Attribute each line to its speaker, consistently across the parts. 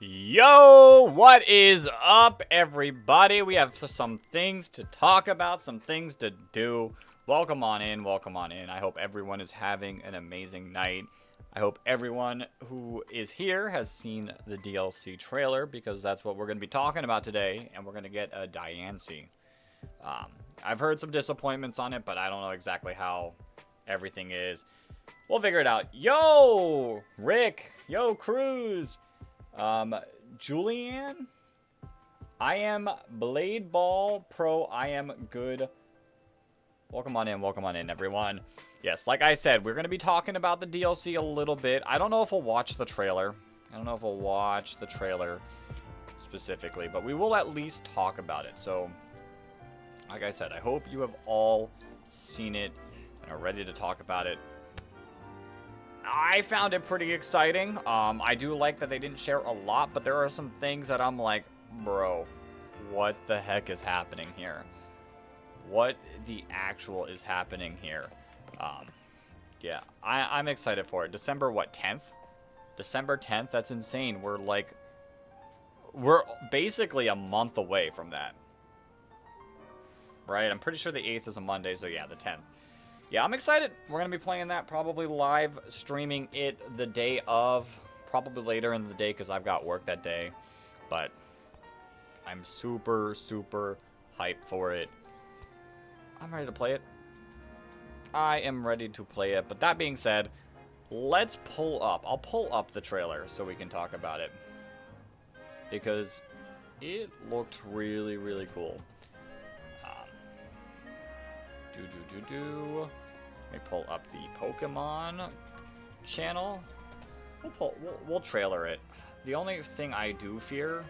Speaker 1: Yo, what is up, everybody? We have some things to talk about, some things to do. Welcome on in, welcome on in. I hope everyone is having an amazing night. I hope everyone who is here has seen the DLC trailer, because that's what we're going to be talking about today, and we're going to get a DIANCIE. I've heard some disappointments on it, but I don't know exactly how everything is. We'll figure it out. Yo, Rick. Yo, Cruz. Julianne, I am Blade Ball Pro. I am good. Welcome on in, everyone. Yes, like I said, we're going to be talking about the DLC a little bit. I don't know if we'll watch the trailer. Specifically, but we will at least talk about it. So, like I said, I hope you have all seen it and are ready to talk about it. I found it pretty exciting. I do like that they didn't share a lot, but there are some things that I'm like, bro, what the heck is happening here? What the actual is happening here? Yeah, I'm excited for it. December, what, 10th? December 10th? That's insane. We're basically a month away from that. Right? I'm pretty sure the 8th is a Monday, so yeah, the 10th. Yeah, I'm excited. We're going to be playing that, probably live streaming it the day of, probably later in the day because I've got work that day. But I'm super, super hyped for it. I'm ready to play it. I am ready to play it. But that being said, let's pull up. I'll pull up the trailer so we can talk about it. Because it looked really, really cool. Let me pull up the Pokemon channel. We'll trailer it. The only thing I do fear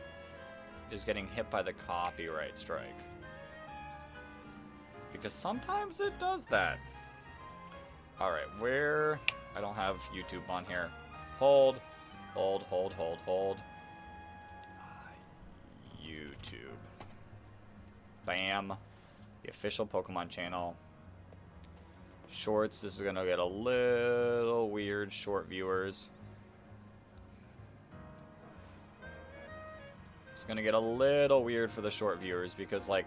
Speaker 1: is getting hit by the copyright strike. Because sometimes it does that. Alright, where... I don't have YouTube on here. Hold. YouTube. Bam. The official Pokemon channel. Shorts, this is going to get a little weird, short viewers. It's going to get a little weird for the short viewers because, like,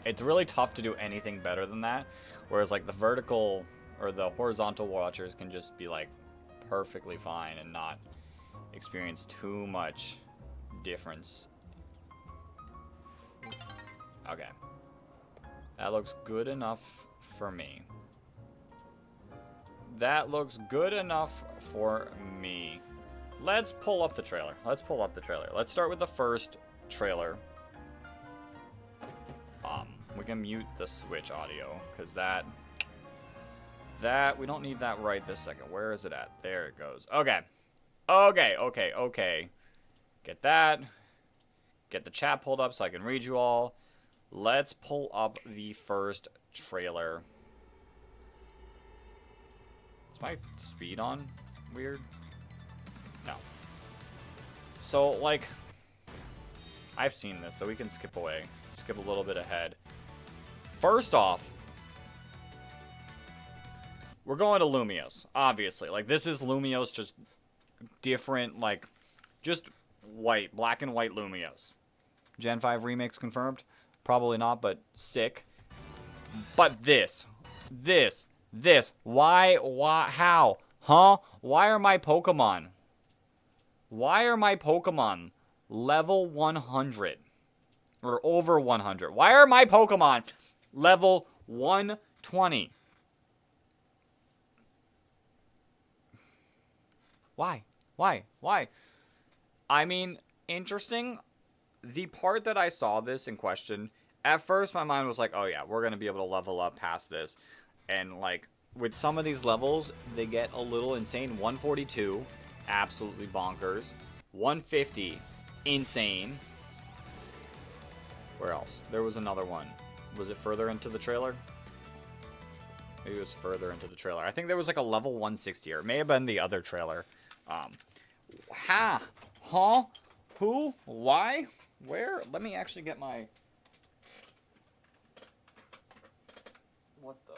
Speaker 1: it's really tough to do anything better than that. Whereas, like, the vertical or the horizontal watchers can just be, like, perfectly fine and not experience too much difference. Okay. That looks good enough for me. Let's pull up the trailer. Let's start with the first trailer. We can mute the Switch audio, because that we don't need that right this second. Where is it at? There it goes. Okay. Get that. Get the chat pulled up so I can read you all. Let's pull up the first trailer. Is my speed on weird? No. So, like, I've seen this, so we can skip away. Skip a little bit ahead. First off, we're going to Lumiose, obviously. Like, this is Lumiose, just different, like, just white, black and white Lumiose. Gen 5 remix confirmed? Probably not, but sick. But this. Why, how? Huh? Why are my Pokemon level 100? Or over 100? Why are my Pokemon level 120? Why? I mean, interesting. The part that I saw this in question, at first my mind was like, oh yeah, we're going to be able to level up past this. And like, with some of these levels, they get a little insane. 142, absolutely bonkers. 150, insane. Where else? There was another one. Was it further into the trailer? Maybe it was further into the trailer. I think there was like a level 160, or it may have been the other trailer. Huh? Who? Why? Where? Let me actually get my... What the...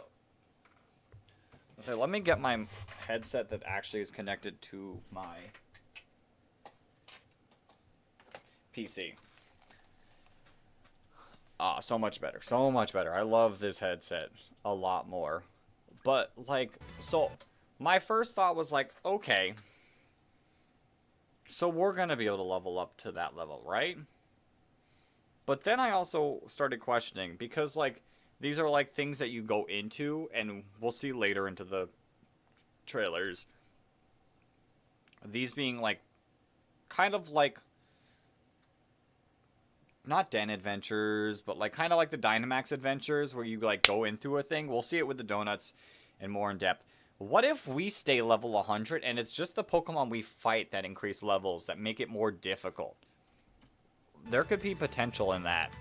Speaker 1: Okay, let me get my headset that actually is connected to my PC. So much better. So much better. I love this headset a lot more. But, like, so my first thought was like, okay, so we're going to be able to level up to that level, right? But then I also started questioning because, like, these are, like, things that you go into, and we'll see later into the trailers. These being, like, kind of like, not Den Adventures, but like kind of like the Dynamax Adventures where you like go into a thing. We'll see it with the donuts and more in depth. What if we stay level 100 and it's just the Pokemon we fight that increase levels that make it more difficult? There could be potential in that.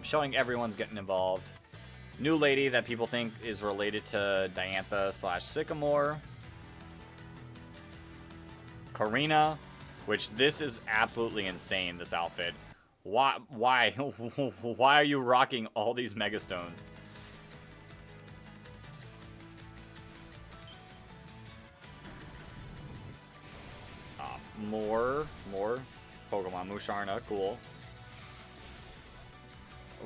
Speaker 1: Showing everyone's getting involved. New lady that people think is related to Diantha / Sycamore. Karina. Which, this is absolutely insane, this outfit. Why? Why are you rocking all these Megastones? More Pokemon. Musharna, cool.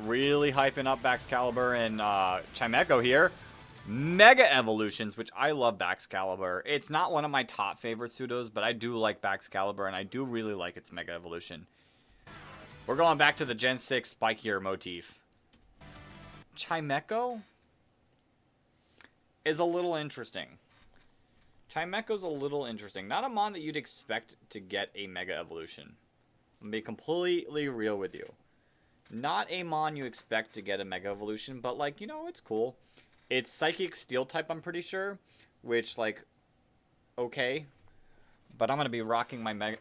Speaker 1: Really hyping up Baxcalibur and Chimecho here. Mega Evolutions, which I love Baxcalibur. It's not one of my top favorite pseudos, but I do like Baxcalibur, and I do really like its Mega Evolution. We're going back to the Gen 6 spikier motif. Chimecho is a little interesting. Chimecho's a little interesting. Not a mon that you'd expect to get a Mega Evolution. I'm going to be completely real with you. Not a mon you expect to get a Mega Evolution, but, like, you know, it's cool. It's Psychic Steel type, I'm pretty sure. Which, like, okay. But I'm going to be rocking my Mega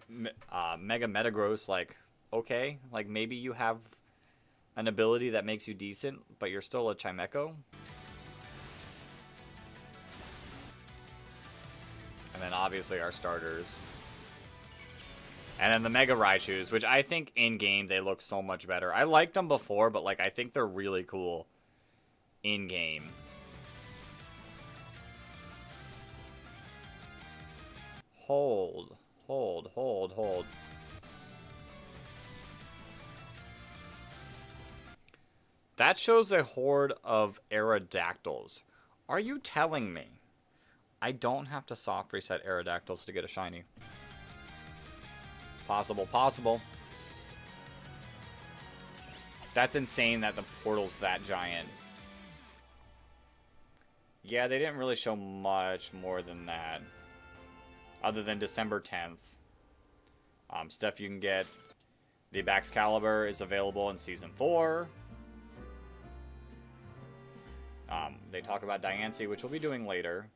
Speaker 1: Metagross, like, okay. Like, maybe you have an ability that makes you decent, but you're still a Chimecho. And then, obviously, our starters. And then the Mega Raichus, which I think in-game they look so much better. I liked them before, but, like, I think they're really cool in-game. Hold. That shows a horde of Aerodactyls. Are you telling me I don't have to soft reset Aerodactyls to get a shiny? Possible. That's insane that the portal's that giant. Yeah, they didn't really show much more than that. Other than December 10th. Stuff you can get. The Baxcalibur is available in Season 4. They talk about Diancie, which we'll be doing later.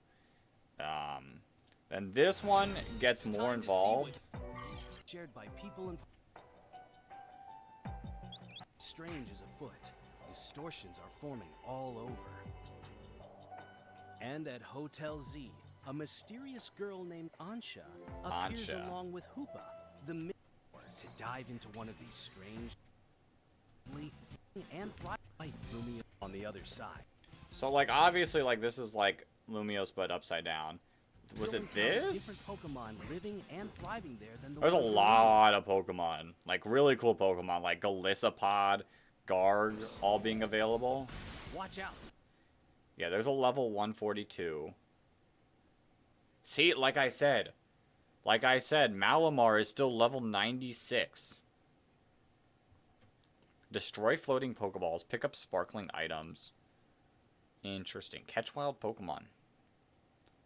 Speaker 1: Then this one gets more involved.
Speaker 2: Shared by people and strange is afoot. Distortions are forming all over. And at Hotel Z, a mysterious girl named Ansha appears along with Hoopa, the to dive into one of these strange and fly like Lumio on the other side.
Speaker 1: So, like, obviously, like, this is like Lumios but upside down. Was it this?
Speaker 2: Different Pokemon living and thriving there than the
Speaker 1: There's a lot of Pokemon. Like, really cool Pokemon. Like Galissapod, Gargs, all being available.
Speaker 2: Watch out.
Speaker 1: Yeah, there's a level 142. See, like I said, Malamar is still level 96. Destroy floating Pokeballs. Pick up sparkling items. Interesting. Catch wild Pokemon.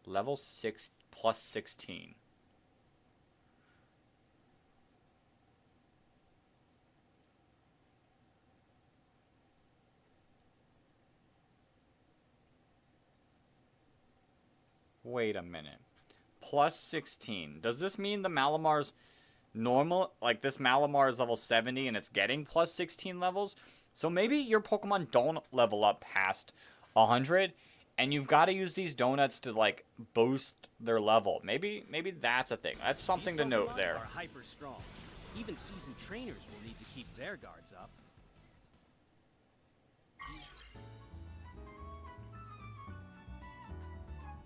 Speaker 1: Level 6 plus 16. Wait a minute. Plus 16. Does this mean the Malamar's normal? Like, this Malamar is level 70 and it's getting plus 16 levels? So maybe your Pokemon don't level up past 100 and you've got to use these donuts to, like, boost their level. Maybe that's a thing. That's something to note there.
Speaker 2: Are hyper strong. Even seasoned trainers will need to keep their guards up.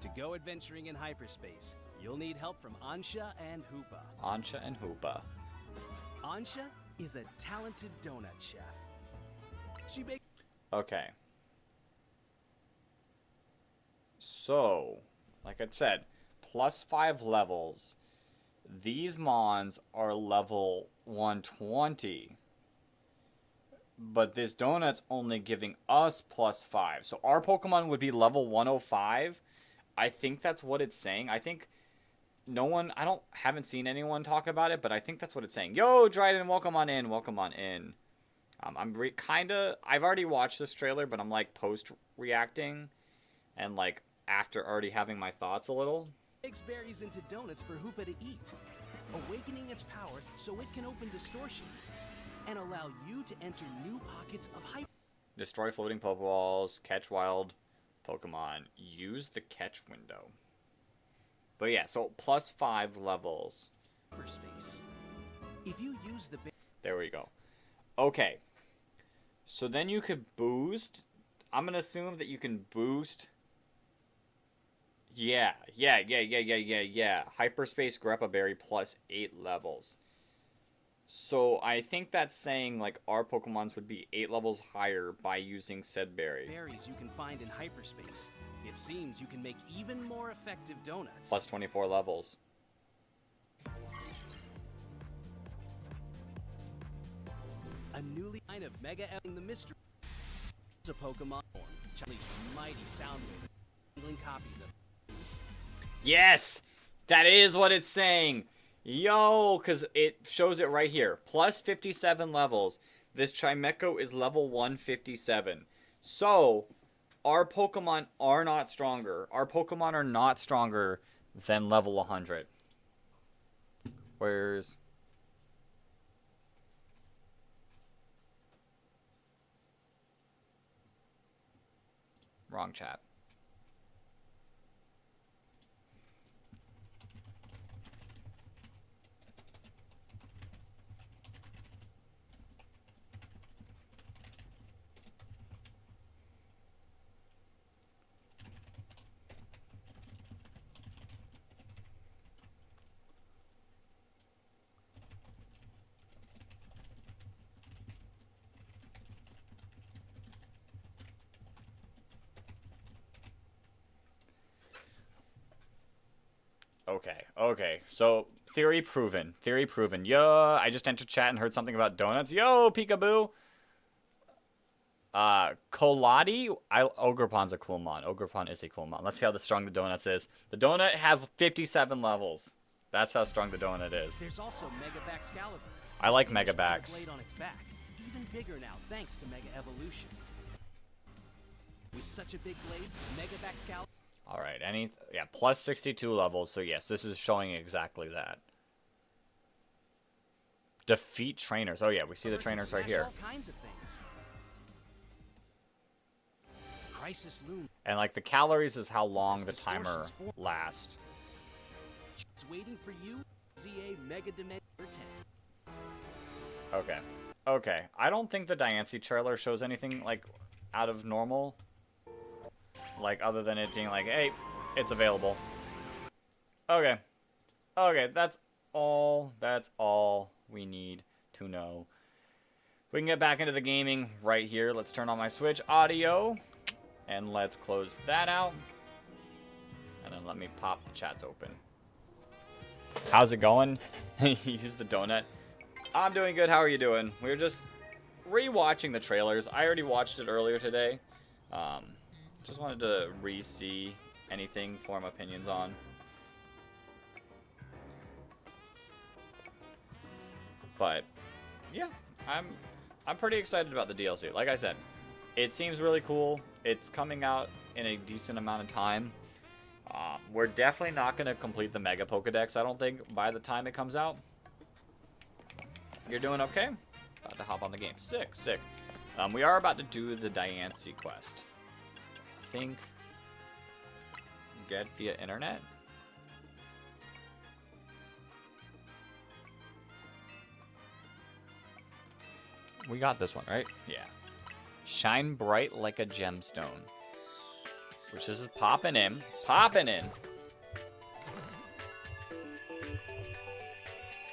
Speaker 2: To go adventuring in hyperspace, you'll need help from Ansha and Hoopa.
Speaker 1: Ansha and Hoopa.
Speaker 2: Ansha is a talented donut chef. She bakes.
Speaker 1: Okay. So, like I said, +5 levels. These mons are level 120. But this donut's only giving us +5. So our Pokemon would be level 105. I think that's what it's saying. I think haven't seen anyone talk about it, but I think that's what it's saying. Yo, Dryden, welcome on in. Welcome on in. I've already watched this trailer, but I'm like post-reacting and like after already having my thoughts a little.
Speaker 2: Makes berries into donuts for Hoopa to eat, awakening its power so it can open distortions and allow you to enter new pockets of hyper.
Speaker 1: Destroy floating Pokeballs, catch wild Pokemon, use the catch window. But yeah, so +5 levels.
Speaker 2: Hyperspace. If you use the
Speaker 1: there we go. Okay. So then you could boost. I'm going to assume that you can boost. Yeah. Hyperspace Greppa Berry +8 levels. So I think that's saying like our Pokemons would be 8 levels higher by using said berry.
Speaker 2: Berries you can find in hyperspace. It seems you can make even more effective donuts.
Speaker 1: +24 levels.
Speaker 2: A newly line of Mega Evolving the Mystery. A Pokemon form. Unleash mighty sound wave. Copies of.
Speaker 1: Yes! That is what it's saying! Yo, because it shows it right here. +57 levels. This Chimecho is level 157. So, our Pokemon are not stronger. Our Pokemon are not stronger than level 100. Where's... Wrong chat. Okay. So, theory proven. Yo, I just entered chat and heard something about donuts. Yo, peekaboo. Colati? Ogerpon's a cool mon. Ogerpon is a cool mon. Let's see how strong the donuts is. The donut has 57 levels. That's how strong the donut is.
Speaker 2: There's also Mega Baxcalibur.
Speaker 1: I like Mega Bax.
Speaker 2: Blade on its back. Even bigger now, thanks to Mega Evolution. With such a big blade, Mega Baxcalibur.
Speaker 1: All right, +62 levels. So yes, this is showing exactly that. Defeat trainers. Oh yeah, we see the trainers right here.
Speaker 2: All kinds of things. Crisis Loom.
Speaker 1: And like the calories is how long the timer lasts.
Speaker 2: It's waiting for you. ZA Mega Dimension 10.
Speaker 1: Okay. I don't think the Diancie trailer shows anything like out of normal. Like, other than it being like, hey, it's available. Okay, that's all we need to know. We can get back into the gaming right here. Let's turn on my Switch audio, and let's close that out. And then let me pop the chats open. How's it going? Use the donut. I'm doing good, how are you doing? We were just re-watching the trailers. I already watched it earlier today. Just wanted to re-see anything, form opinions on. But yeah, I'm pretty excited about the DLC. Like I said, it seems really cool. It's coming out in a decent amount of time. We're definitely not going to complete the Mega Pokedex, I don't think, by the time it comes out. You're doing okay? About to hop on the game. Sick. We are about to do the Diancie quest. Think get via internet. We got this one, right? Yeah. Shine bright like a gemstone. Which is popping in. Popping in.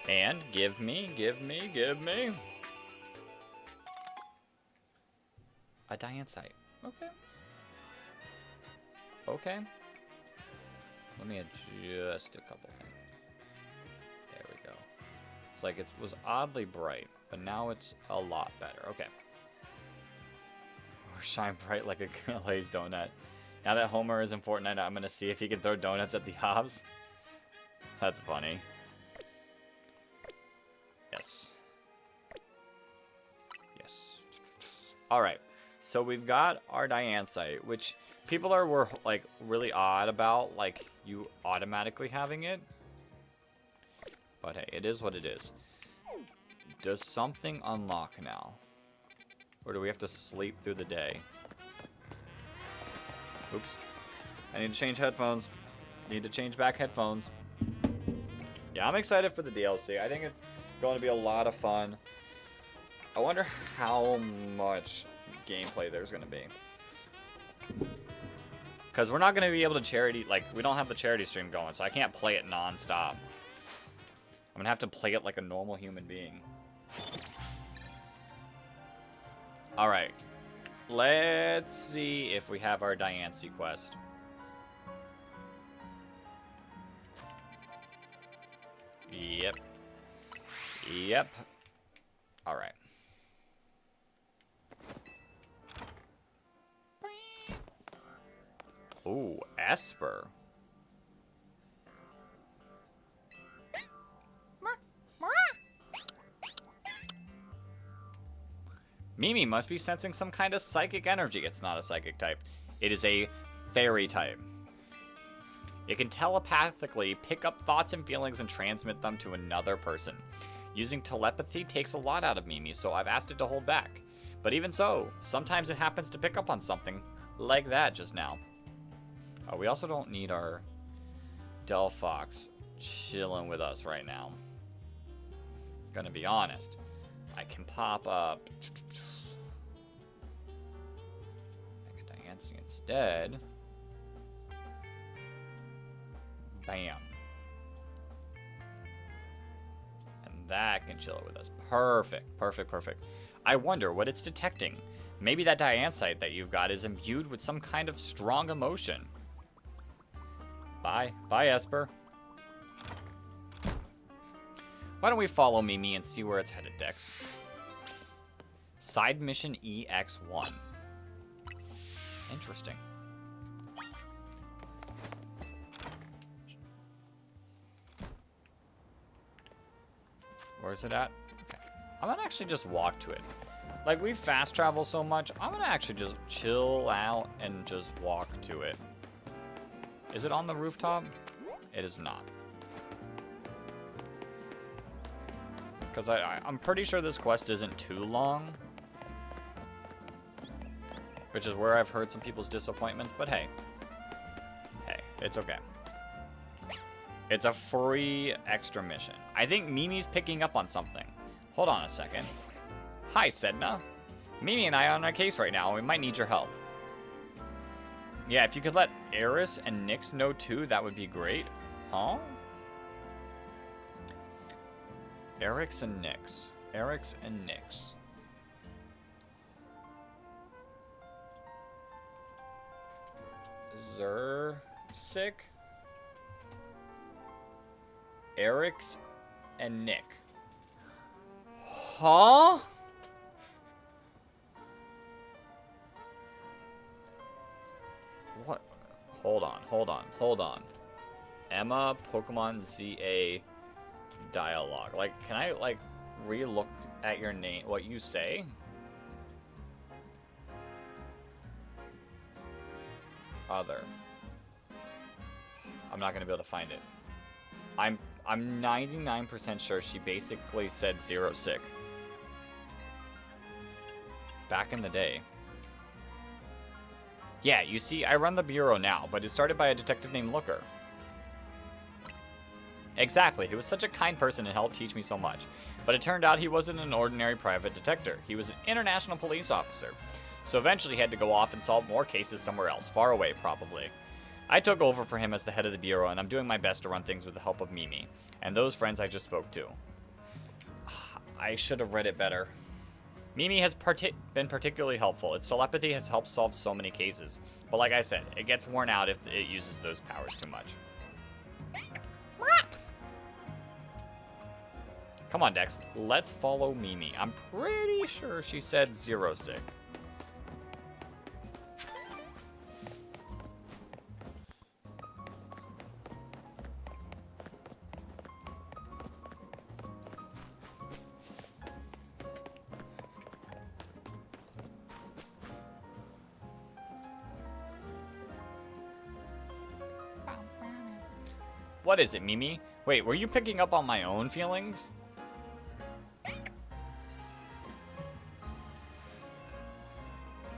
Speaker 1: And give me a DIANCIE. Okay. Okay. Let me adjust a couple things. There we go. It's like it was oddly bright, but now it's a lot better. Okay. Or shine bright like a glazed donut. Now that Homer is in Fortnite, I'm gonna see if he can throw donuts at the Hobbs. That's funny. Yes. Yes. Alright. So we've got our DIANCIE, which people were like really odd about, like you automatically having it. But hey, it is what it is. Does something unlock now? Or do we have to sleep through the day? Oops. I need to change headphones. Need to change back headphones. Yeah, I'm excited for the DLC. I think it's going to be a lot of fun. I wonder how much gameplay there's going to be. Because we're not going to be able to charity, like, we don't have the charity stream going, so I can't play it non-stop. I'm going to have to play it like a normal human being. Alright. Let's see if we have our DIANCIE quest. Yep. Yep. Alright. Ooh, Esper. Mimi must be sensing some kind of psychic energy. It's not a psychic type. It is a fairy type. It can telepathically pick up thoughts and feelings and transmit them to another person. Using telepathy takes a lot out of Mimi, so I've asked it to hold back. But even so, sometimes it happens to pick up on something like that just now. We also don't need our DELPHOX chilling with us right now. Gonna be honest. I can pop up like a DIANCIE instead. Bam. And that can chill it with us. Perfect, perfect, perfect. I wonder what it's detecting. Maybe that DIANCIE that you've got is imbued with some kind of strong emotion. Bye. Bye, Esper. Why don't we follow Mimi and see where it's headed, Dex? Side mission EX1. Interesting. Where's it at? Okay. I'm gonna actually just walk to it. Like, we fast travel so much, I'm gonna actually just chill out and just walk to it. Is it on the rooftop? It is not. Because I'm pretty sure this quest isn't too long. Which is where I've heard some people's disappointments, but hey. Hey, it's okay. It's a free extra mission. I think Mimi's picking up on something. Hold on a second. Hi, Sedna. Mimi and I are on a case right now, and we might need your help. Yeah, if you could let Eris and Nyx know too, that would be great. Huh? Eric's and Nyx. Eric's and Nyx. Zersick. Eric's and Nick. Huh? What? Hold on, hold on, hold on. Emma, Pokemon ZA dialogue. Like, can I, like, re-look at your name, what you say? Other. I'm not gonna be able to find it. I'm 99% sure she basically said zero sick. Back in the day. Yeah, you see, I run the bureau now, but it started by a detective named Looker. Exactly, he was such a kind person and helped teach me so much. But it turned out he wasn't an ordinary private detective. He was an international police officer. so eventually he had to go off and solve more cases somewhere else, far away probably. I took over for him as the head of the bureau, and I'm doing my best to run things with the help of Mimi, and those friends I just spoke to. I should have read it better. Mimi has been particularly helpful. Its telepathy has helped solve so many cases. But like I said, it gets worn out if it uses those powers too much. Come on, Dex. Let's follow Mimi. I'm pretty sure she said 0 sick. What is it, Mimi? Wait, were you picking up on my own feelings?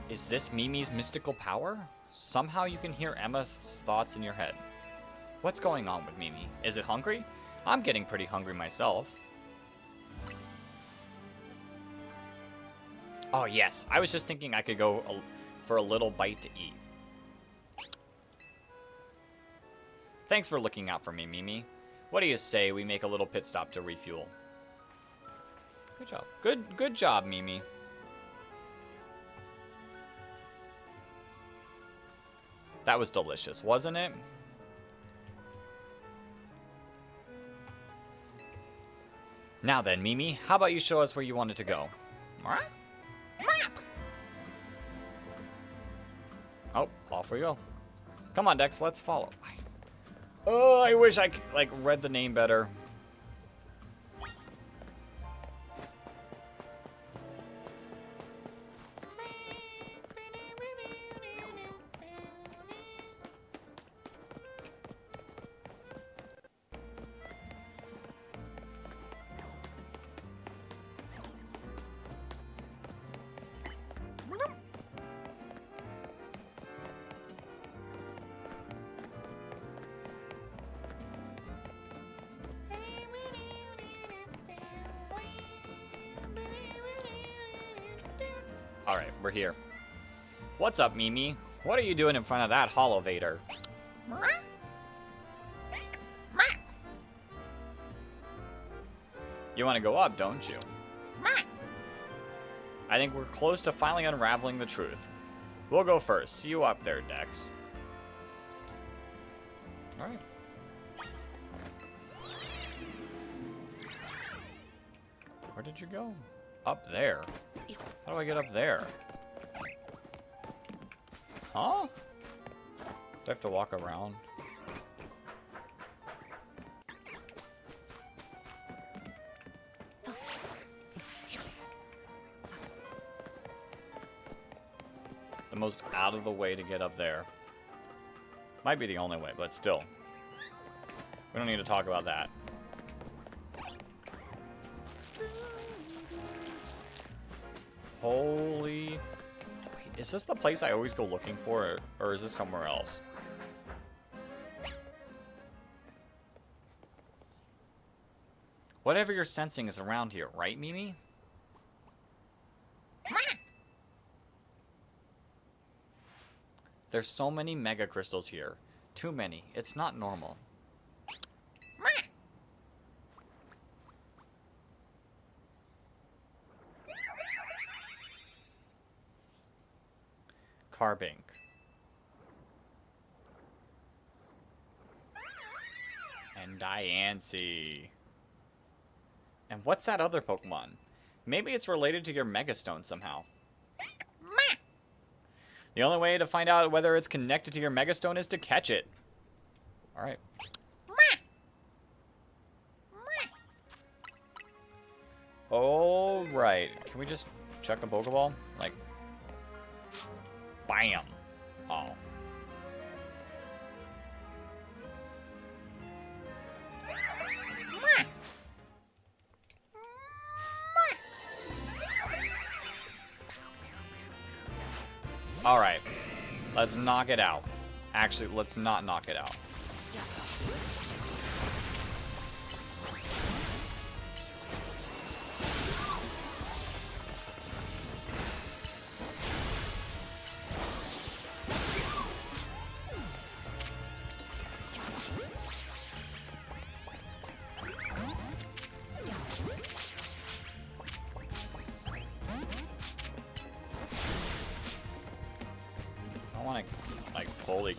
Speaker 1: Is this Mimi's mystical power? Somehow you can hear Emma's thoughts in your head. What's going on with Mimi? Is it hungry? I'm getting pretty hungry myself. Oh yes, I was just thinking I could go for a little bite to eat. Thanks for looking out for me, Mimi. What do you say we make a little pit stop to refuel? Good job. Good job, Mimi. That was delicious, wasn't it? Now then, Mimi, how about you show us where you wanted to go? Alright? Oh, off we go. Come on, Dex, let's follow. Oh, I wish I like read the name better. Alright, we're here. What's up, Mimi? What are you doing in front of that holovator? You want to go up, don't you? I think we're close to finally unraveling the truth. We'll go first. See you up there, Dex. Alright. Where did you go? Up there. How do I get up there? Huh? Do I have to walk around? The most out of the way to get up there. Might be the only way, but still. We don't need to talk about that. Holy... Wait, is this the place I always go looking for, or is this somewhere else? Whatever you're sensing is around here, right, Mimi? There's so many mega crystals here. Too many. It's not normal. Carbink. And DIANCIE. And what's that other Pokemon? Maybe it's related to your Megastone somehow. The only way to find out whether it's connected to your Megastone is to catch it. Alright. Alright. Can we just chuck a Pokeball? Like... Bam! Oh. Alright. Let's knock it out. Actually, let's not knock it out.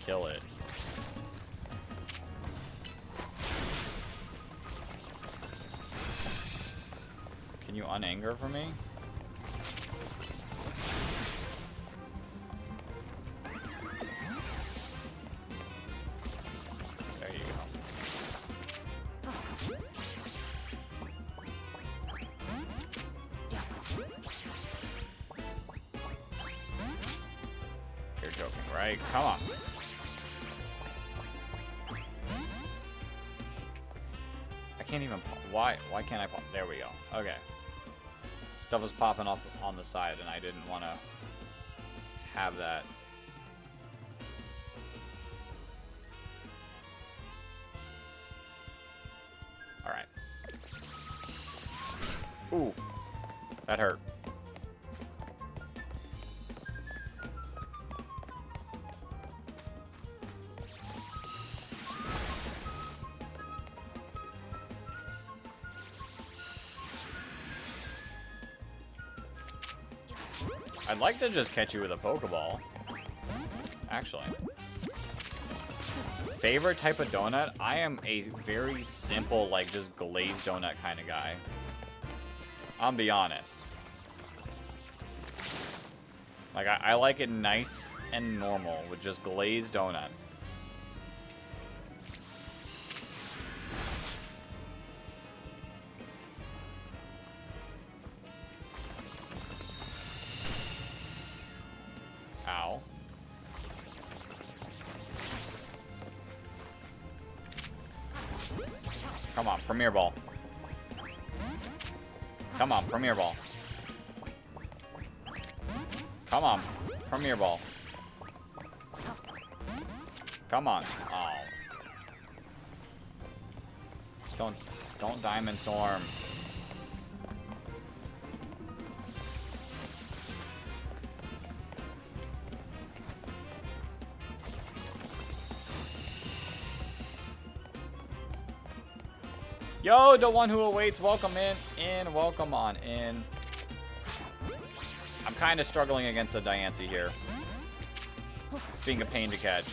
Speaker 1: kill it. Can you unanger for me? There you go. You're joking, right? Come on. I can't even pop. Why can't I pop? There we go. Okay. Stuff was popping off on the side, and I didn't want to have that. All right. Ooh, that hurt. I'd like to just catch you with a Pokeball. Actually. Favorite type of donut? I am a very simple, like, just glazed donut kind of guy. I'll be honest. Like, I like it nice and normal with just glazed donut. Ow. Come on, Premier Ball. Come on, Premier Ball. Come on, Premier Ball. Come on. Oh. Don't Diamond Storm. Yo, the one who awaits, welcome in, welcome on in. I'm kind of struggling against a DIANCIE here. It's being a pain to catch.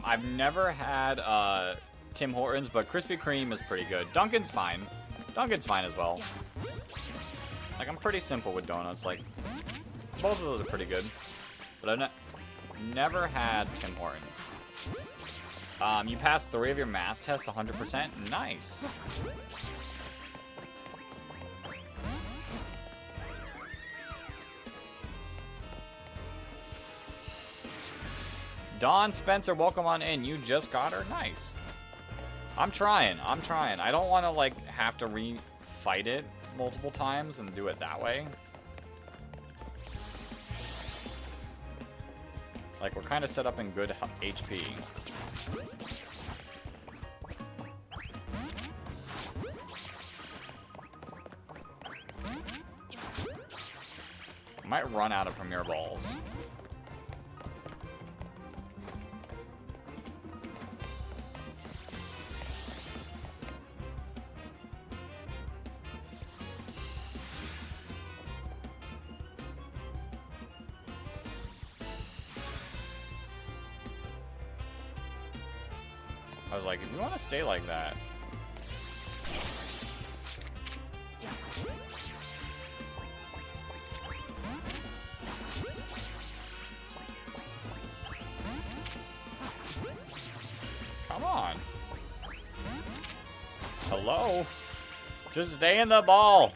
Speaker 1: I've never had Tim Hortons, but Krispy Kreme is pretty good. Dunkin's fine. Dunkin's fine as well. Like, I'm pretty simple with donuts. Like, both of those are pretty good. But I've never had Tim Hortons. You passed 3 of your math tests 100%. Nice. Dawn Spencer, welcome on in. You just got her? Nice. I'm trying. I don't want to, like, have to re-fight it multiple times and do it that way. Like, we're kind of set up in good HP. I might run out of Premier Balls. I was like, if you want to stay like that. Come on. Hello? Just stay in the ball.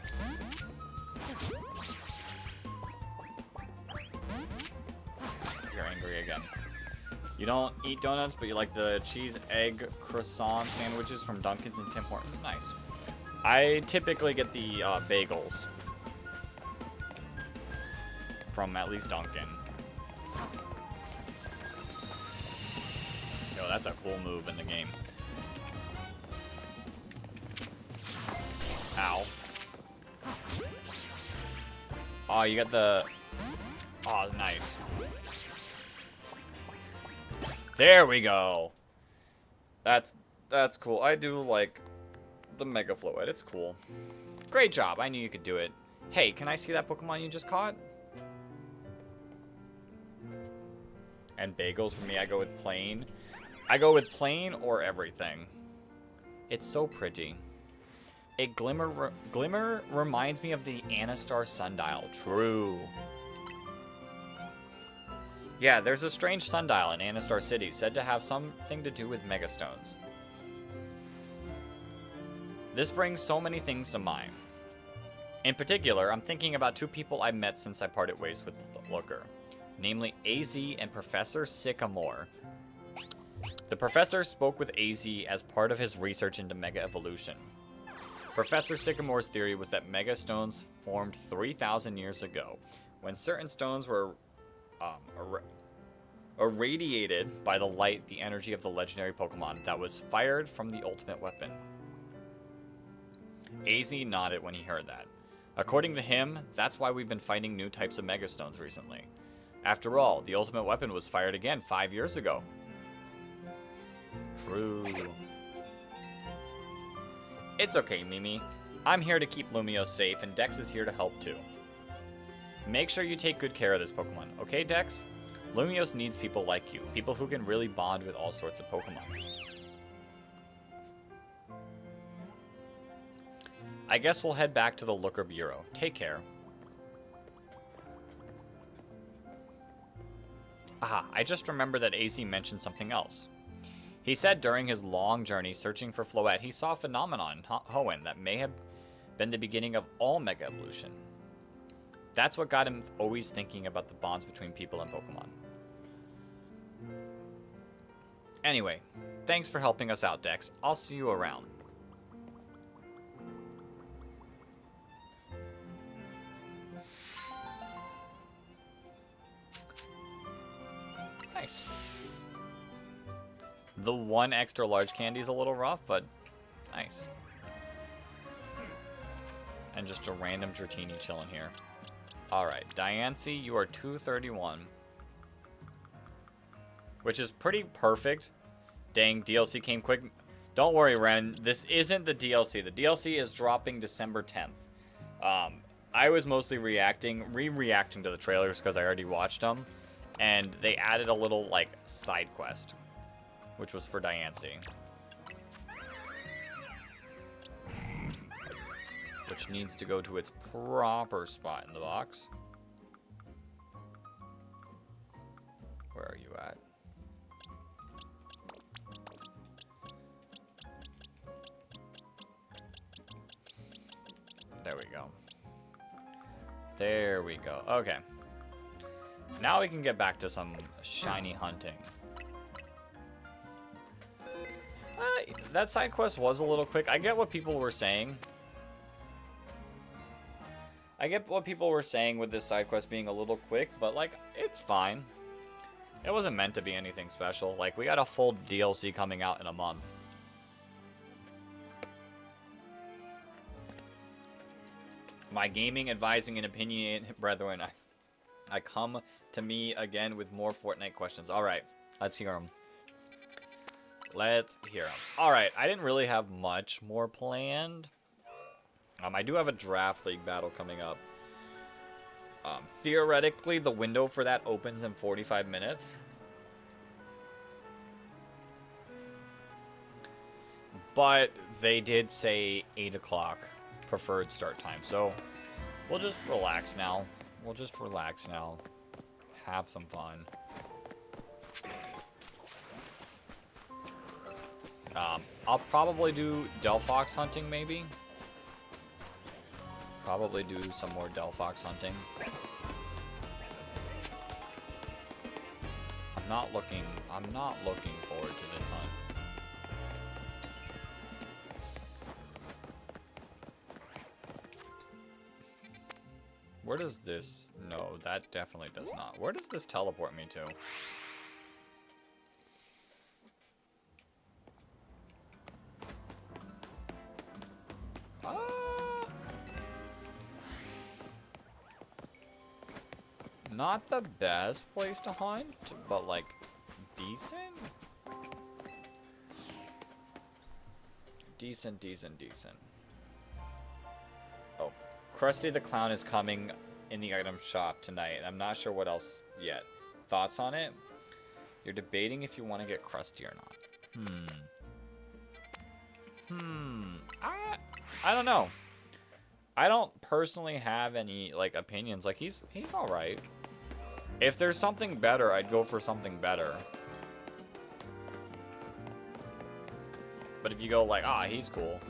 Speaker 1: You're angry again. You don't eat donuts, but you like the cheese egg croissant sandwiches from Dunkin's and Tim Hortons. Nice. I typically get the bagels from at least Dunkin'. Yo, that's a cool move in the game. Ow. Oh, you got the... Oh, nice. There we go. That's cool. I do like the Mega Floet. It's cool. Great job. I knew you could do it. Hey, can I see that Pokemon you just caught? And bagels for me, I go with plain. I go with plain or everything. It's so pretty. A glimmer reminds me of the Anastar sundial. True. Yeah, there's a strange sundial in Anastar City said to have something to do with Megastones. This brings so many things to mind. In particular, I'm thinking about two people I met since I parted ways with the Looker, namely AZ and Professor Sycamore. The professor spoke with AZ as part of his research into Mega Evolution. Professor Sycamore's theory was that Megastones formed 3,000 years ago, when certain stones were irradiated by the light, the energy of the legendary Pokemon that was fired from the ultimate weapon. AZ nodded when he heard that. According to him, that's why we've been fighting new types of Megastones recently. After all, the ultimate weapon was fired again 5 years ago. True. It's okay, Mimi. I'm here to keep Lumio safe, and Dex is here to help too. Make sure you take good care of this Pokemon, okay, Dex? Lumios needs people like you, people who can really bond with all sorts of Pokemon. I guess we'll head back to the Looker Bureau. Take care. Aha, I just remembered that AZ mentioned something else. He said during his long journey searching for Floette, he saw a phenomenon in Hoenn that may have been the beginning of all Mega Evolution. That's what got him always thinking about the bonds between people and Pokemon. Anyway, thanks for helping us out, Dex. I'll see you around. Nice. The one extra large candy is a little rough, but nice. And just a random Dratini chilling here. Alright, Diancie, you are 231. Which is pretty perfect. Dang, DLC came quick. Don't worry, Ren. This isn't the DLC. The DLC is dropping December 10th. I was mostly re-reacting to the trailers because I already watched them. And they added a little, like, side quest. Which was for Diancie. Which needs to go to its proper spot in the box. Where are you at? There we go. There we go. Okay. Now we can get back to some shiny hunting. That side quest was a little quick. I get what people were saying. With this side quest being a little quick, but, like, it's fine. It wasn't meant to be anything special. Like, we got a full DLC coming out in a month. My gaming, advising, and opinionated brethren, I come to me again with more Fortnite questions. Alright, let's hear them. Let's hear them. Alright, I didn't really have much more planned. I do have a draft league battle coming up. Theoretically, the window for that opens in 45 minutes. But they did say 8 o'clock preferred start time. So we'll just relax now. Have some fun. I'll probably do DELPHOX hunting, maybe. Probably do some more DELPHOX hunting. I'm not looking forward to this hunt. Where does this No, that definitely does not. Where does this teleport me to? Not the best place to hunt, but like decent? Decent. Oh, Krusty the Clown is coming in the item shop tonight. I'm not sure what else yet. Thoughts on it? You're debating if you want to get Krusty or not. I don't know. I don't personally have any like opinions. Like he's all right. If there's something better, I'd go for something better. But if you go like, ah, he's cool,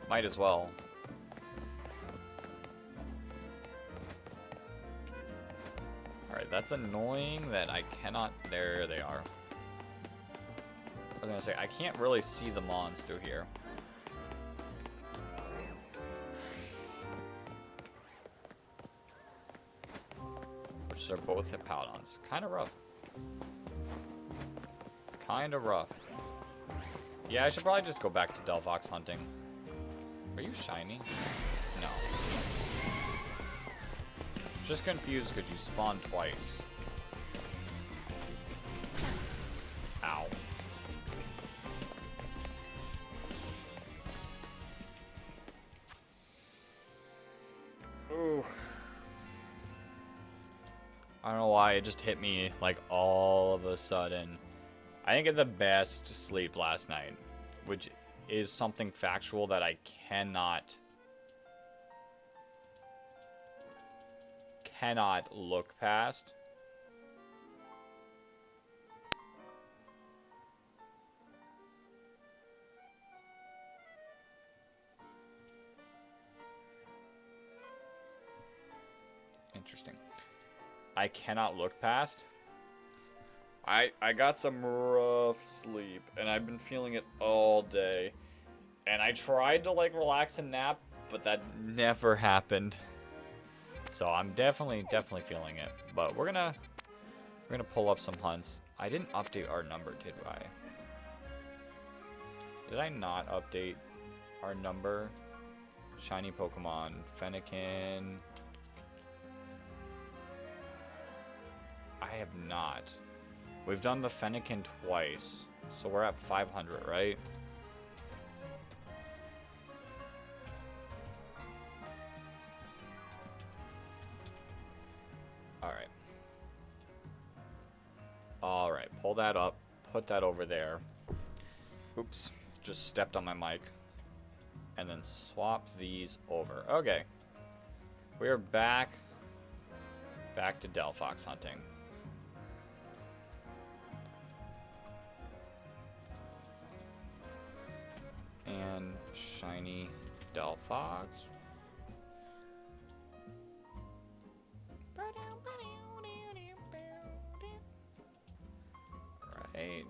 Speaker 1: might as well. Alright, that's annoying that I cannot... There they are. I was gonna say, I can't really see the mons through here. Which are both Hippowdons. Kinda rough. Kinda rough. Yeah, I should probably just go back to DELPHOX hunting. Are you shiny? No. Just confused because you spawned twice. Ow. Ooh. I don't know why it just hit me like all of a sudden. I didn't get the best sleep last night, which is something factual that I cannot look past. Interesting. I cannot look past. I got some rough sleep, and I've been feeling it all day. And I tried to, like, relax and nap, but that never happened. So I'm definitely feeling it. But we're gonna pull up some hunts. I didn't update our number, did I? Did I not update our number? Shiny Pokemon, Fennekin. I have not. We've done the Fennekin twice, so we're at 500, right? Alright. Alright, pull that up. Put that over there. Oops, just stepped on my mic. And then swap these over. Okay. We are back to DELPHOX hunting. And shiny DELPHOX. Right.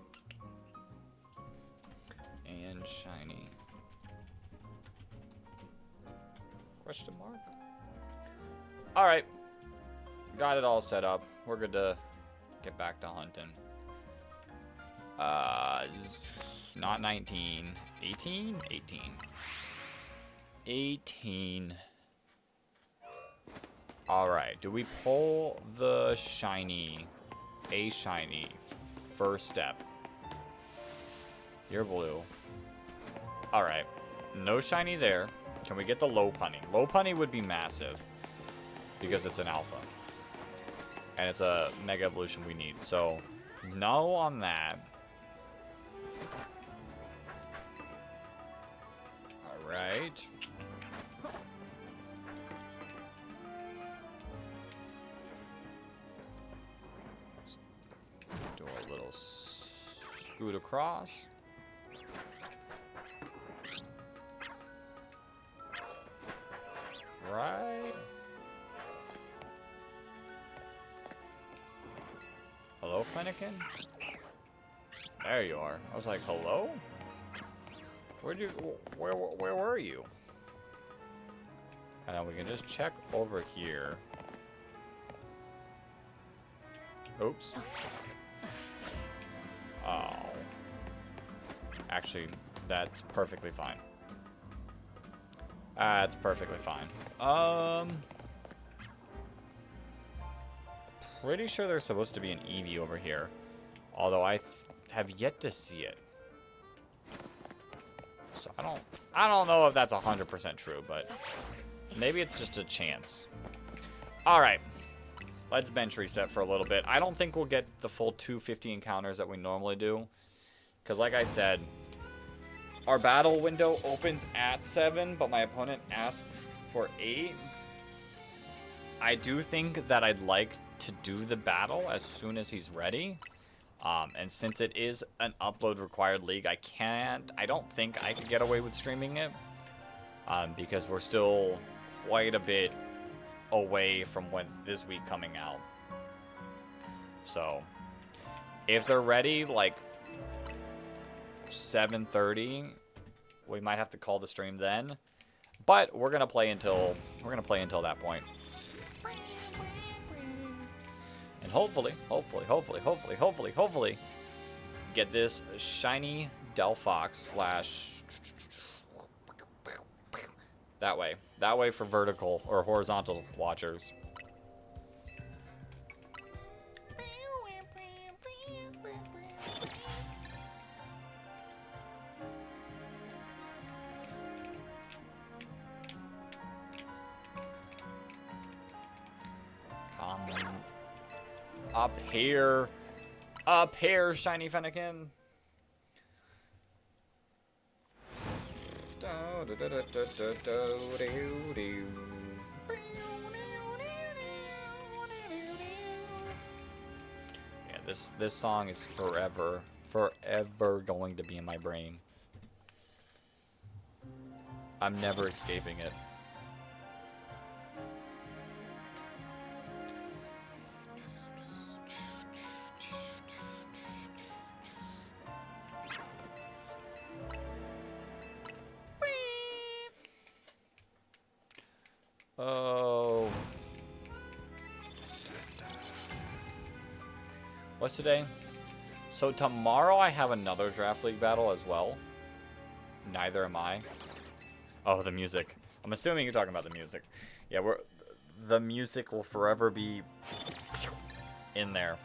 Speaker 1: And shiny. Question mark? Alright. Got it all set up. We're good to get back to hunting. Not 19. 18? 18. 18. Alright, do we pull the shiny? A shiny. First step. You're blue. Alright. No shiny there. Can we get the Lopunny? Lopunny would be massive. Because it's an alpha. And it's a mega evolution we need. So, no on that. Alright. Do a little scoot across. Right. Hello, Fennekin? There you are. I was like, hello? Where were you? And then we can just check over here. Oops. Oh. Actually, that's perfectly fine. That's perfectly fine. Pretty sure there's supposed to be an Eevee over here. Although I have yet to see it. So I don't know if that's 100% true, but maybe it's just a chance. Alright. Let's bench reset for a little bit. I don't think we'll get the full 250 encounters that we normally do. Because like I said, our battle window opens at 7, but my opponent asked for 8. I do think that I'd like to do the battle as soon as he's ready. And since it is an upload required league, I don't think I could get away with streaming it. Because we're still quite a bit away from when this week coming out. So, if they're ready, like 7:30, we might have to call the stream then. But we're gonna play until that point. And hopefully, get this shiny DELPHOX / that way for vertical or horizontal watchers. Up here, shiny Fennekin. Yeah, this song is forever going to be in my brain. I'm never escaping it. Oh. What's today? So tomorrow I have another Draft League battle as well. Neither am I. Oh, the music. I'm assuming you're talking about the music. Yeah, the music will forever be in there.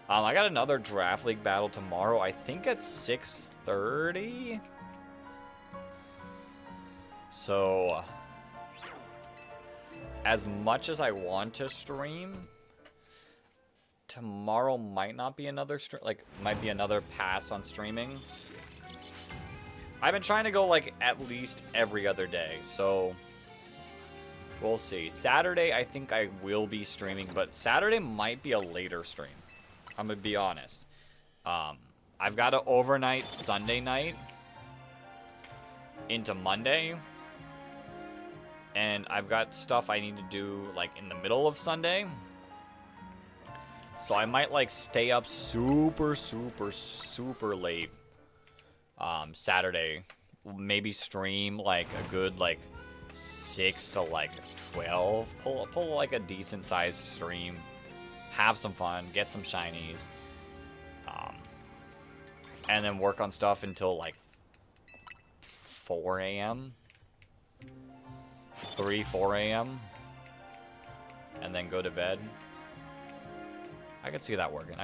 Speaker 1: I got another Draft League battle tomorrow. I think at 6:30. So, as much as I want to stream, tomorrow might not be another might be another pass on streaming. I've been trying to go like at least every other day, so we'll see. Saturday, I think I will be streaming, but Saturday might be a later stream. I'm gonna be honest. I've got an overnight Sunday night into Monday, and I've got stuff I need to do like in the middle of Sunday. So I might like stay up super late Saturday. Maybe stream like a good like 6 to like 12. Pull like a decent sized stream. Have some fun, get some shinies. And then work on stuff until like 4 a.m. 4 a.m. And then go to bed. I could see that working.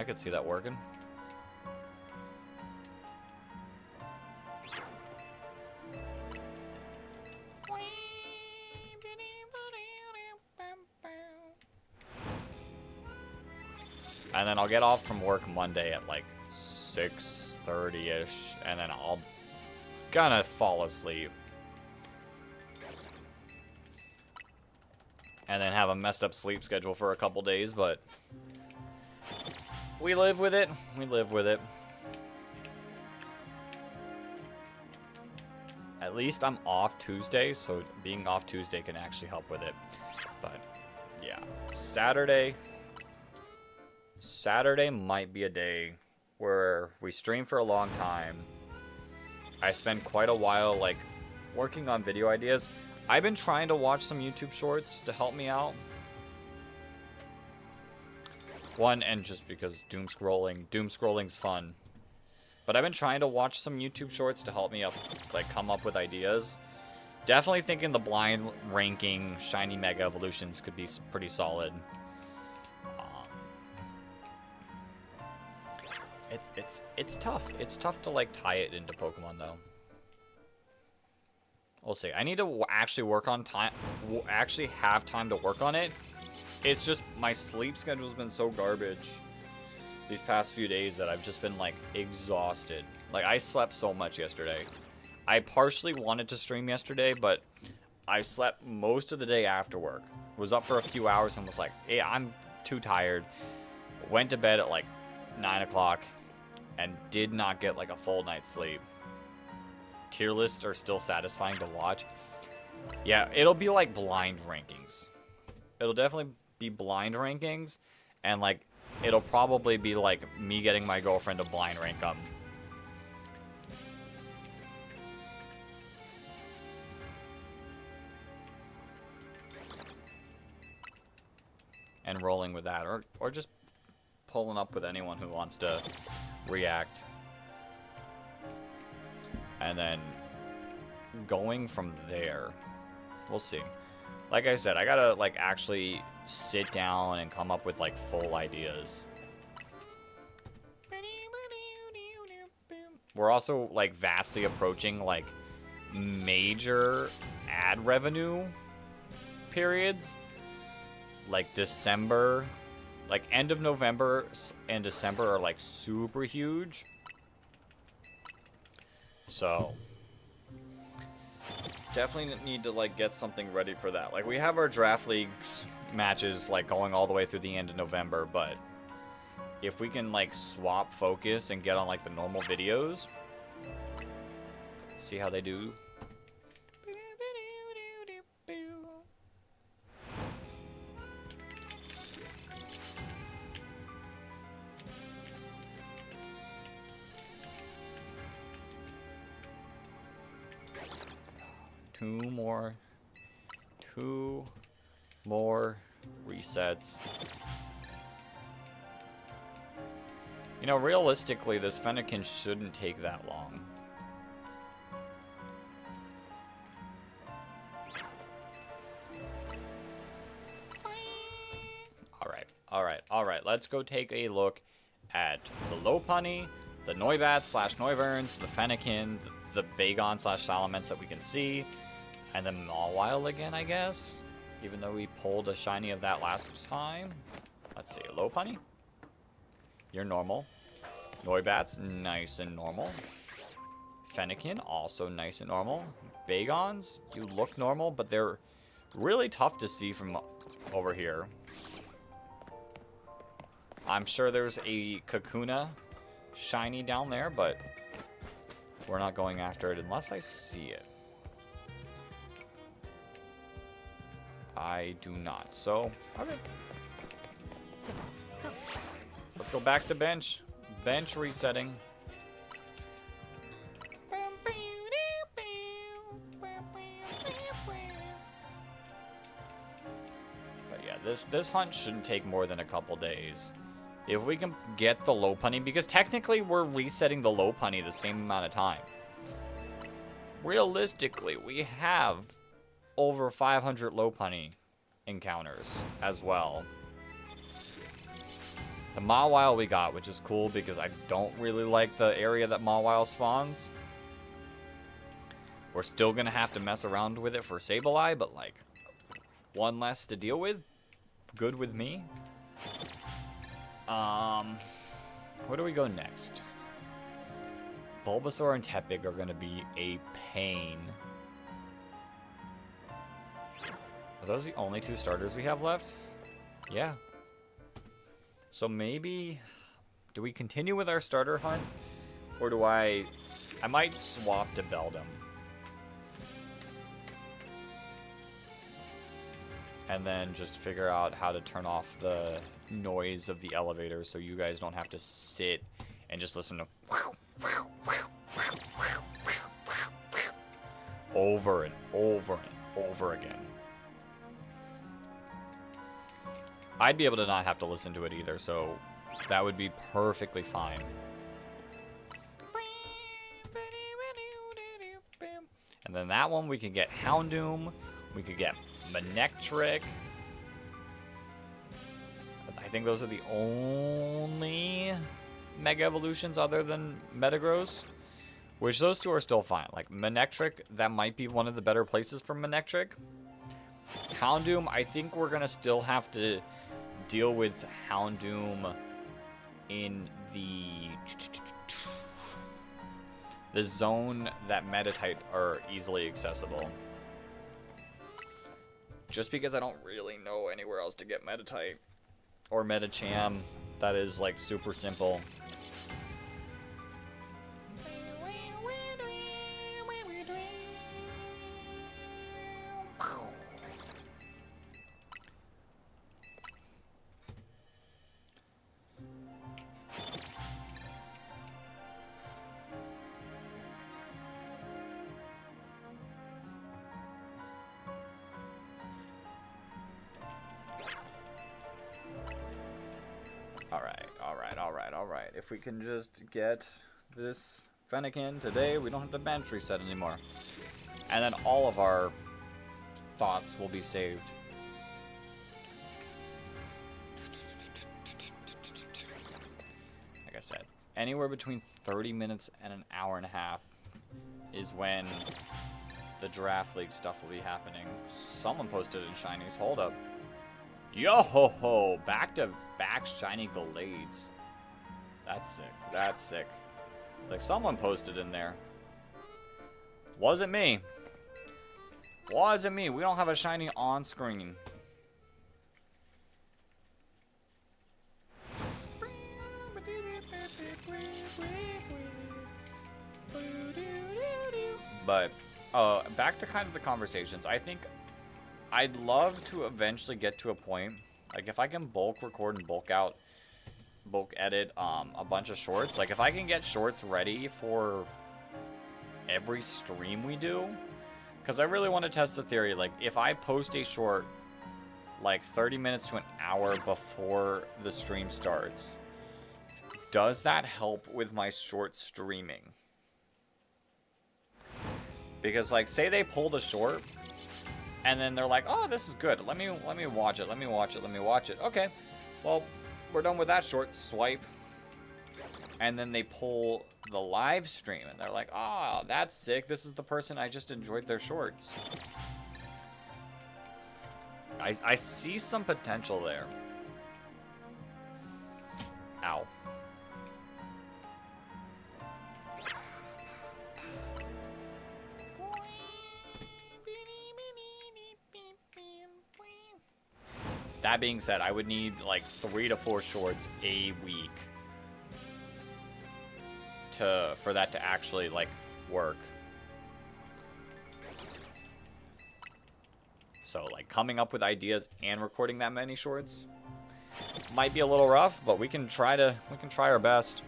Speaker 1: And then I'll get off from work Monday at like 6:30-ish, and then I'll gonna fall asleep. And then have a messed up sleep schedule for a couple days, but we live with it. At least I'm off Tuesday, so being off Tuesday can actually help with it. But yeah, Saturday might be a day where we stream for a long time. I spend quite a while like working on video ideas. I've been trying to watch some YouTube shorts to help me out. One, and just because doom scrolling's fun. But I've been trying to watch some YouTube shorts to help me come up with ideas. Definitely thinking the blind ranking shiny mega evolutions could be pretty solid. It's tough. It's tough to like tie it into Pokemon though. We'll see. I need to actually work on time. Actually have time to work on it. It's just my sleep schedule's been so garbage these past few days that I've just been like exhausted. Like I slept so much yesterday. I partially wanted to stream yesterday, but I slept most of the day after work. Was up for a few hours and was like, hey, I'm too tired. Went to bed at like 9 o'clock and did not get like a full night's sleep. Tier lists are still satisfying to watch. Yeah, it'll be like blind rankings. It'll definitely be blind rankings, and like it'll probably be like me getting my girlfriend to blind rank them. And rolling with that, or just pulling up with anyone who wants to react. And then going from there, we'll see. Like I said, I gotta like actually sit down and come up with like full ideas. We're also like vastly approaching like major ad revenue periods. Like December, like end of November and December are like super huge. So definitely need to like get something ready for that. Like we have our draft leagues matches like going all the way through the end of November, but if we can like swap focus and get on like the normal videos, see how they do. Two more resets. You know, realistically, this Fennekin shouldn't take that long. Alright. Let's go take a look at the Lopunny, the Noibat / Noiverns, the Fennekin, the Bagon / Salamence that we can see, and then Mawile again, I guess. Even though we pulled a shiny of that last time. Let's see, Lopunny. You're normal. Noibat's nice and normal. Fennekin, also nice and normal. Bagons, you look normal, but they're really tough to see from over here. I'm sure there's a Kakuna shiny down there, but we're not going after it unless I see it. I do not. So, okay. Let's go back to bench. Bench resetting. But yeah, this hunt shouldn't take more than a couple days. If we can get the Lopunny, because technically we're resetting the Lopunny the same amount of time. Realistically, we have over 500 Lopunny encounters as well. The Mawile we got, which is cool because I don't really like the area that Mawile spawns. We're still going to have to mess around with it for Sableye, but like, one less to deal with. Good with me. Where do we go next? Bulbasaur and Tepig are going to be a pain. Are those the only two starters we have left? Yeah. So maybe, do we continue with our starter hunt? Or do I might swap to Beldum. And then just figure out how to turn off the noise of the elevator so you guys don't have to sit and just listen to over and over and over again. I'd be able to not have to listen to it either, so that would be perfectly fine. And then that one, we could get Houndoom. We could get Manectric. I think those are the only Mega Evolutions other than Metagross. Which those two are still fine. Like Manectric, that might be one of the better places for Manectric. Houndoom, I think we're going to still have to deal with Houndoom in the zone that Meditite are easily accessible. Just because I don't really know anywhere else to get Meditite or Medicham that is like super simple. Alright. If we can just get this Fennekin today, we don't have to bench reset anymore. And then all of our thoughts will be saved. Like I said, anywhere between 30 minutes and an hour and a half is when the Draft League stuff will be happening. Someone posted in Shinies. Hold up. Yo ho ho! Back to back shiny Glades. That's sick. That's sick. Like someone posted in there. Wasn't me. Wasn't me. We don't have a shiny on screen. But back to kind of the conversations. I think I'd love to eventually get to a point, like if I can bulk record and bulk edit a bunch of shorts. Like if I can get shorts ready for every stream we do, because I really want to test the theory. Like if I post a short like 30 minutes to an hour before the stream starts, does that help with my short streaming? Because like say they pulled a short and then they're like, oh, this is good, let me watch it. Okay, well, we're done with that short swipe. And then they pull the live stream and they're like, oh, that's sick, this is the person I just enjoyed their shorts. I see some potential there. Ow. That being said, I would need like 3 to 4 shorts a week for that to actually like work. So like coming up with ideas and recording that many shorts might be a little rough, but we can try our best.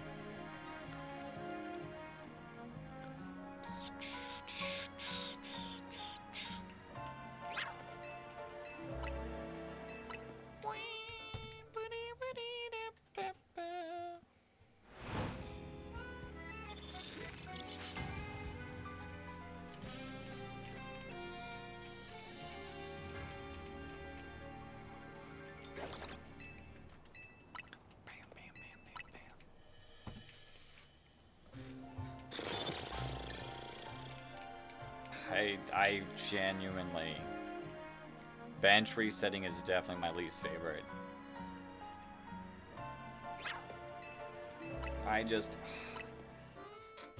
Speaker 1: I genuinely... bench resetting is definitely my least favorite. I just...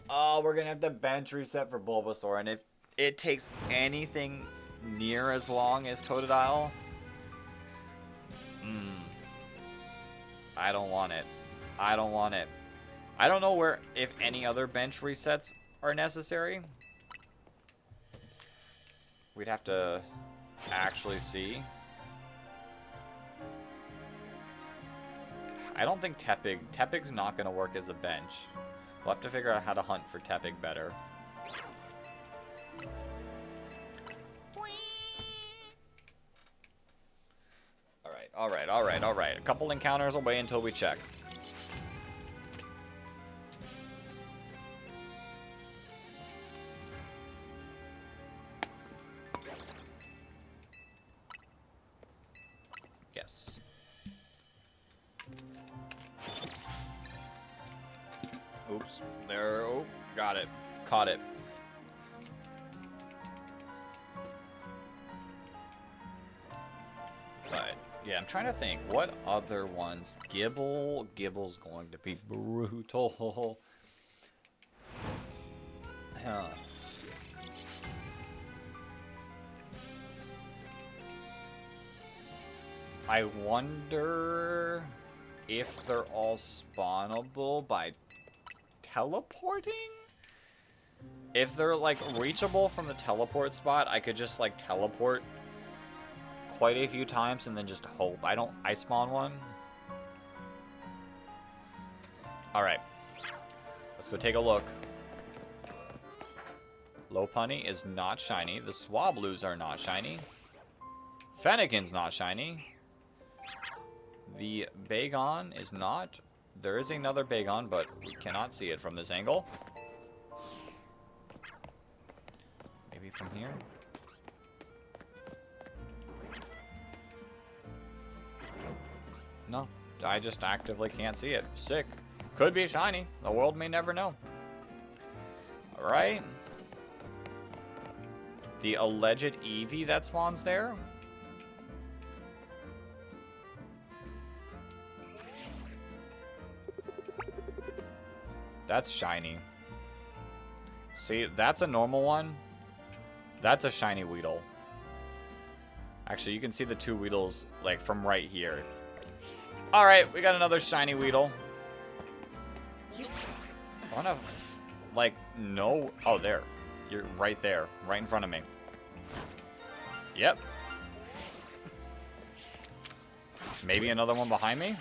Speaker 1: oh, we're gonna have to bench reset for Bulbasaur, and if it takes anything near as long as Totodile, I don't want it. I don't want it. I don't know where, if any other bench resets are necessary. We'd have to actually see. I don't think Tepig. Tepig's not going to work as a bench. We'll have to figure out how to hunt for Tepig better. Alright. alright, alright, alright. A couple encounters away until we check. Yes. Oops. There. Oh, got it. Caught it. But, yeah, I'm trying to think. What other ones? Gibble. Gibble's going to be brutal. Huh. I wonder if they're all spawnable by teleporting? If they're, like, reachable from the teleport spot, I could just, like, teleport quite a few times and then just hope I spawn one. Alright. Let's go take a look. Lopunny is not shiny. The Swablues are not shiny. Fennekin's not shiny. The Bagon is not. There is another Bagon, but we cannot see it from this angle. Maybe from here? No, I just actively can't see it. Sick. Could be shiny. The world may never know. Alright. The alleged Eevee that spawns there. That's shiny. See, that's a normal one. That's a shiny Weedle. Actually, you can see the two Weedles, like, from right here. Alright, we got another shiny Weedle. I wanna, like, no... Oh, there. You're right there. Right in front of me. Yep. Maybe another one behind me?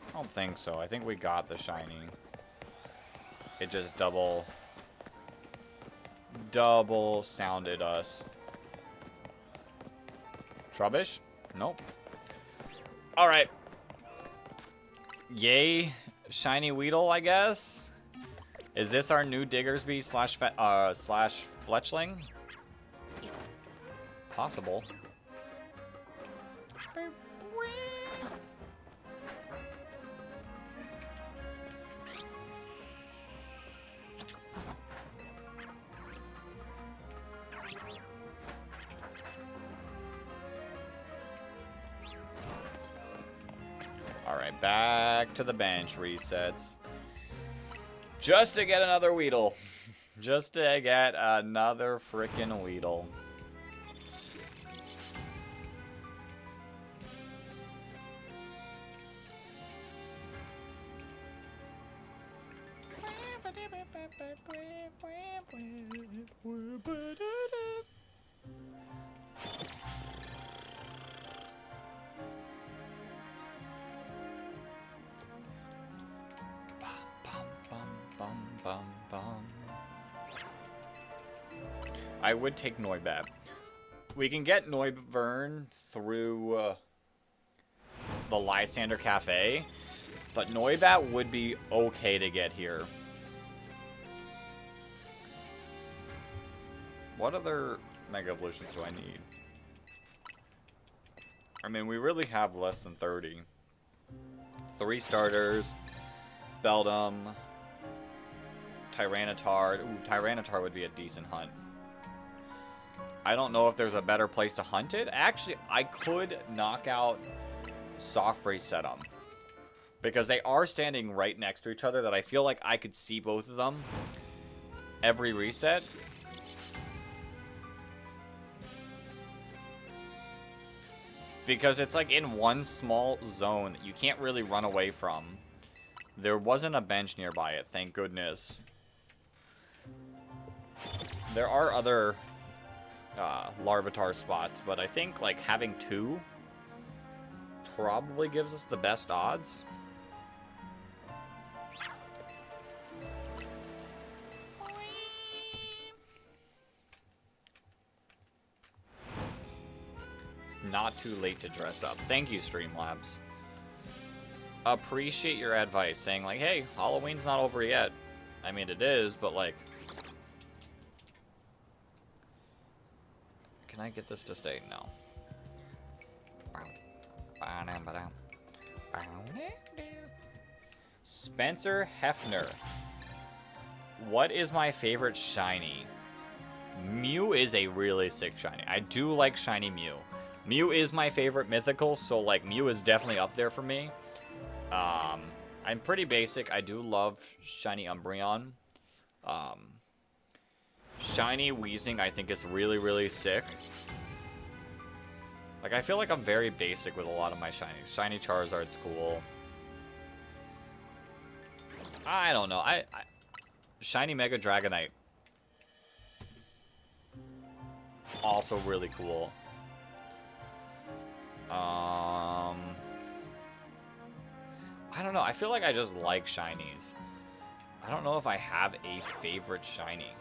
Speaker 1: I don't think so. I think we got the shiny. It just double sounded us. Trubbish? Nope. Alright. Yay, shiny Weedle, I guess. Is this our new Diggersby slash Fletchling? Possible. Alright, back to the bench resets. Just to get another Weedle. Just to get another frickin' Weedle. I would take Noibat. We can get Noivern through the Lysander Cafe, but Noibat would be okay to get here. What other Mega Evolutions do I need? I mean, we really have less than 30. 3 starters, Beldum, Tyranitar. Ooh, Tyranitar would be a decent hunt. I don't know if there's a better place to hunt it. Actually, I could knock out Soft Reset them. Because they are standing right next to each other that I feel like I could see both of them every reset. Because it's like in one small zone that you can't really run away from. There wasn't a bench nearby it, thank goodness. There are other Larvitar spots, but I think like having 2 probably gives us the best odds. Not too late to dress up. Thank you, Streamlabs. Appreciate your advice, saying like, hey, Halloween's not over yet. I mean, it is, but like... Can I get this to stay? No. Spencer Hefner. What is my favorite shiny? Mew is a really sick shiny. I do like shiny Mew. Mew is my favorite mythical, so like Mew is definitely up there for me. I'm pretty basic. I do love shiny Umbreon. Shiny Weezing I think is really, really sick. Like, I feel like I'm very basic with a lot of my shinies. Shiny Charizard's cool. I don't know. Shiny Mega Dragonite. Also really cool. I don't know. I feel like I just like shinies. I don't know if I have a favorite shiny.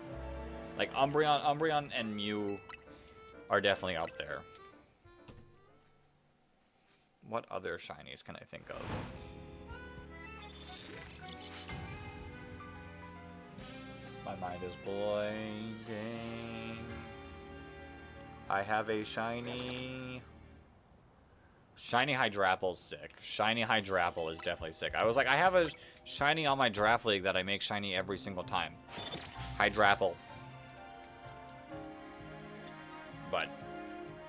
Speaker 1: Like, Umbreon and Mew are definitely up there. What other shinies can I think of? My mind is blanking. I have a shiny... Shiny Hydrapple's sick. Shiny Hydrapple is definitely sick. I was like, I have a shiny on my draft league that I make shiny every single time. Hydrapple. But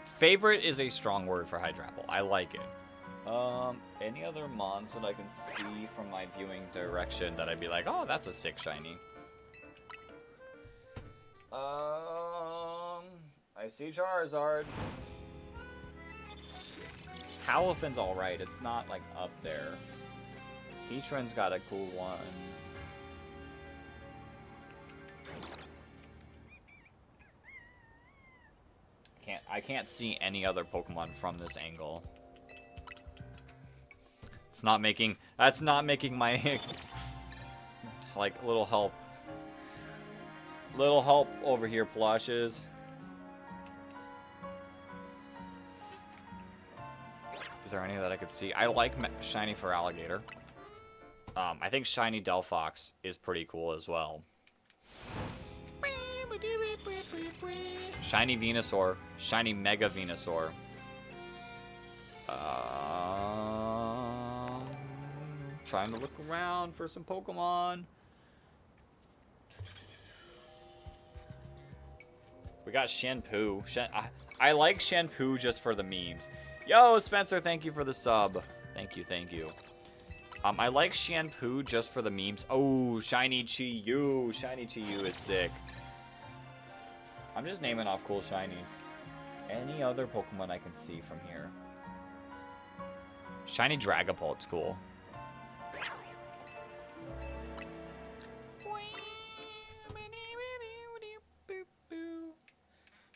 Speaker 1: favorite is a strong word for Hydrapple. I like it. Any other mons that I can see from my viewing direction that I'd be like, oh, that's a sick shiny. I see Charizard. Howlfin's alright. It's not, like, up there. Heatran's got a cool one. I can't see any other Pokemon from this angle. That's not making my, like, little help over here, plushes. Is there any that I could see? I like shiny for Alligator. I think shiny Delphox is pretty cool as well. Shiny Venusaur. Shiny Mega Venusaur. Trying to look around for some Pokemon. We got Shenpoo. I like Shenpoo just for the memes. Yo, Spencer, thank you for the sub. Thank you, thank you. I like Shenpoo just for the memes. Oh, Shiny Chi-Yu. Shiny Chi-Yu is sick. I'm just naming off cool shinies. Any other Pokemon I can see from here? Shiny Dragapult's cool.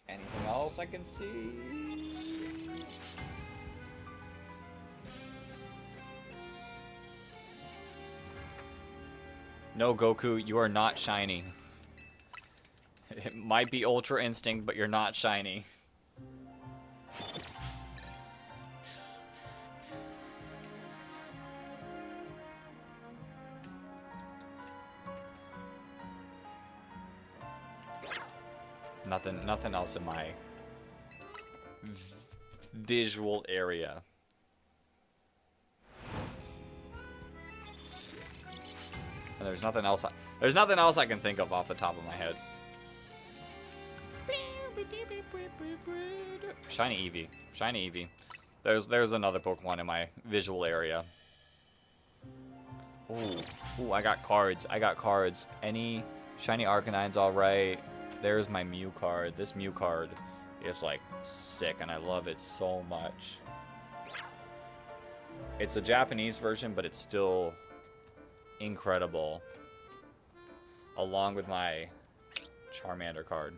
Speaker 1: Anything else I can see? No, Goku, you are not shiny. It might be Ultra Instinct, but you're not shiny. Nothing else in my visual area. And there's nothing else I can think of off the top of my head. Shiny Eevee. Shiny Eevee. There's another Pokemon in my visual area. Ooh, I got cards. Any Shiny Arcanine's alright. There's my Mew card. This Mew card is like sick and I love it so much. It's a Japanese version, but it's still incredible. Along with my Charmander card.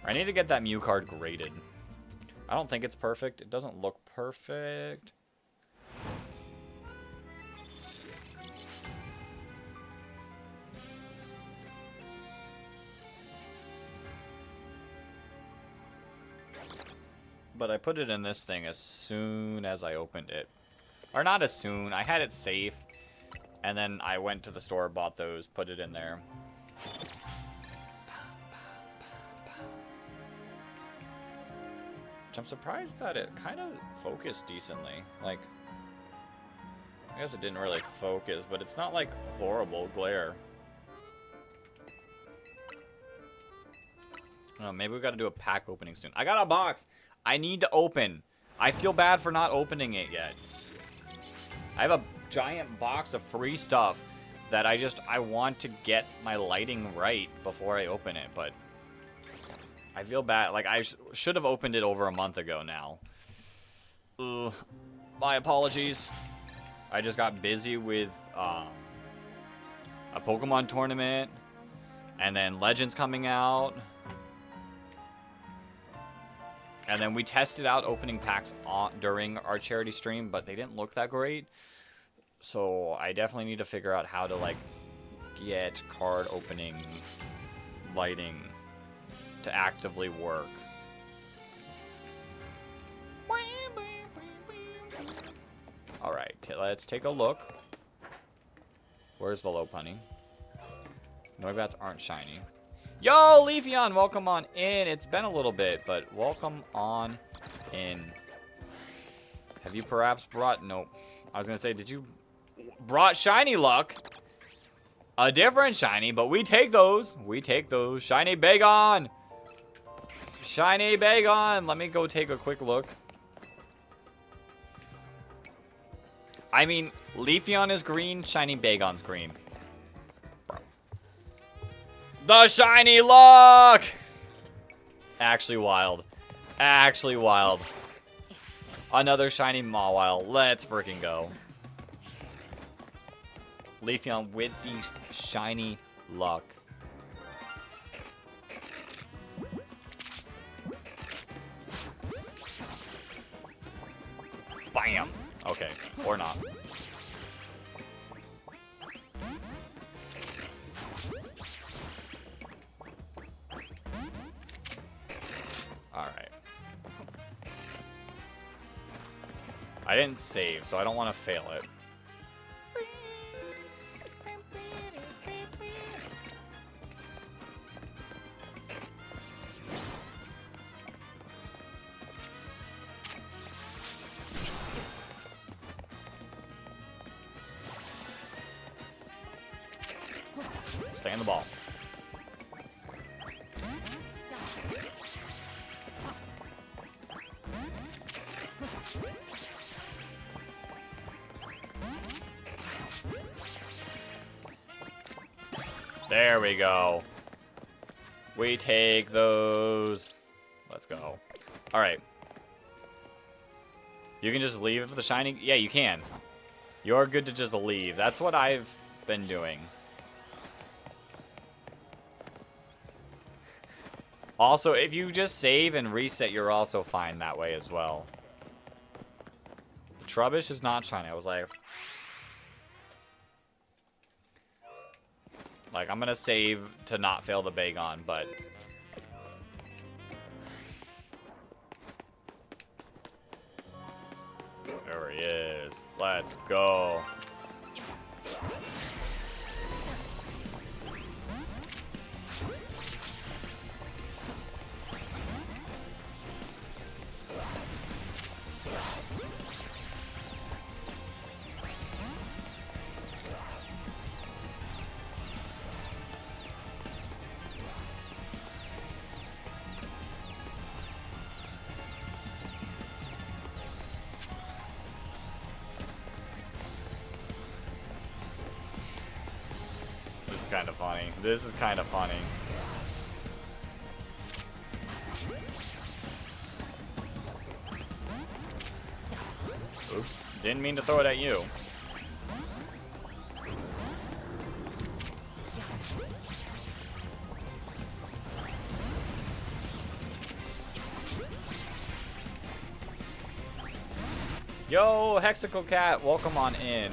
Speaker 1: I need to get that Mew card graded. I don't think it's perfect. It doesn't look perfect. But I put it in this thing as soon as I opened it. Or not as soon. I had it safe. And then I went to the store, bought those, put it in there. Which I'm surprised that it kind of focused decently. Like, I guess it didn't really focus, but it's not like horrible glare. I don't know, maybe we got to do a pack opening soon. I got a box I need to open. I feel bad for not opening it yet. I have a giant box of free stuff that I want to get my lighting right before I open it, but I feel bad. Like, I should have opened it over a month ago now. Ugh. My apologies. I just got busy with a Pokemon tournament, and then Legends coming out. And then we tested out opening packs during our charity stream, but they didn't look that great. So I definitely need to figure out how to, like, get card opening lighting to actively work. Alright, let's take a look. Where's the Lopunny? Noivats aren't shiny. Yo, Leafeon, welcome on in. It's been a little bit, but welcome on in. Have you perhaps brought... Nope. I was going to say, did you... Brought shiny luck? A different shiny, but we take those. We take those. Shiny Bagon! Shiny Bagon! Let me go take a quick look. I mean, Leafeon is green, shiny Bagon's green. Bro. The shiny luck! Actually wild. Actually wild. Another shiny Mawile. Let's freaking go. Leafeon with the shiny luck. Bam! Okay, or not. Alright. I didn't save, so I don't want to fail it. Stay in the ball. There we go. We take those. Let's go. All right. You can just leave the shiny. Yeah, you can. You're good to just leave. That's what I've been doing. Also, if you just save and reset, you're also fine that way as well. Trubbish is not shiny. I was like, I'm gonna save to not fail the Bagon, but there he is. Let's go. Kind of funny. This is kind of funny. Oops. Didn't mean to throw it at you. Yo, Hexical Cat, welcome on in.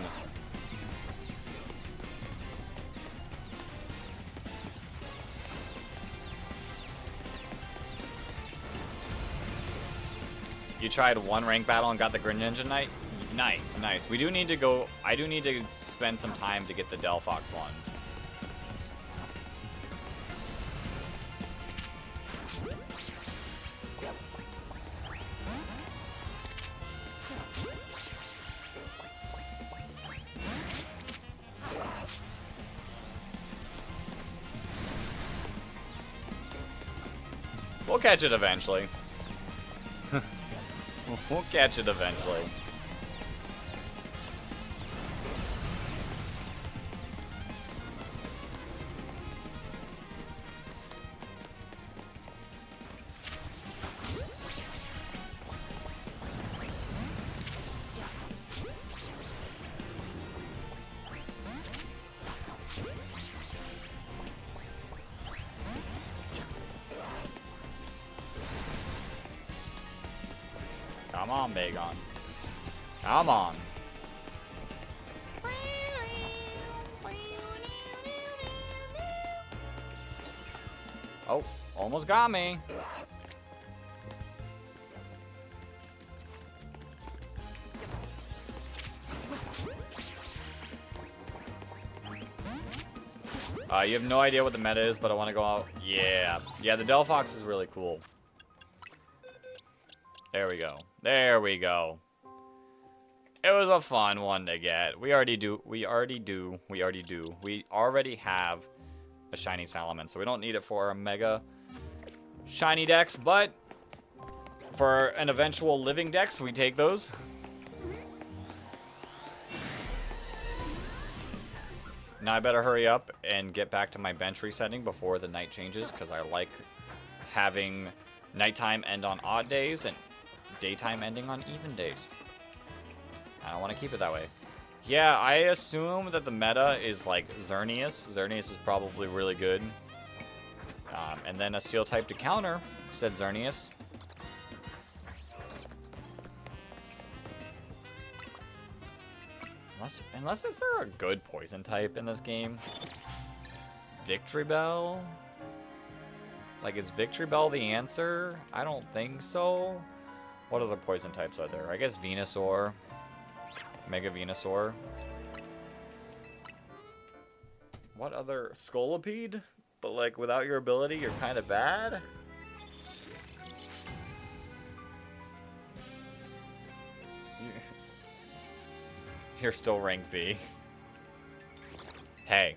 Speaker 1: You tried one rank battle and got the Greninja Knight? Nice, nice. We do need to go... I do need to spend some time to get the DELPHOX one. We'll catch it eventually. We'll catch it eventually. Come on, Bagon. Come on. Oh, almost got me. You have no idea what the meta is, but I want to go out. Yeah. Yeah, the DELPHOX is really cool. There we go. There we go. It was a fun one to get. We already have a shiny Salamence, so we don't need it for our mega shiny decks, but for an eventual living decks, we take those. Now I better hurry up and get back to my bench resetting before the night changes, because I like having nighttime end on odd days and daytime ending on even days. I don't want to keep it that way. Yeah, I assume that the meta is like Xerneas. Xerneas is probably really good. And then a steel type to counter, said Xerneas. Unless is there a good poison type in this game? Victory Bell? Like, is Victory Bell the answer? I don't think so. What other poison types are there? I guess Venusaur. Mega Venusaur. What other? Scolipede? But, like, without your ability, you're kind of bad? You're still rank B. Hey.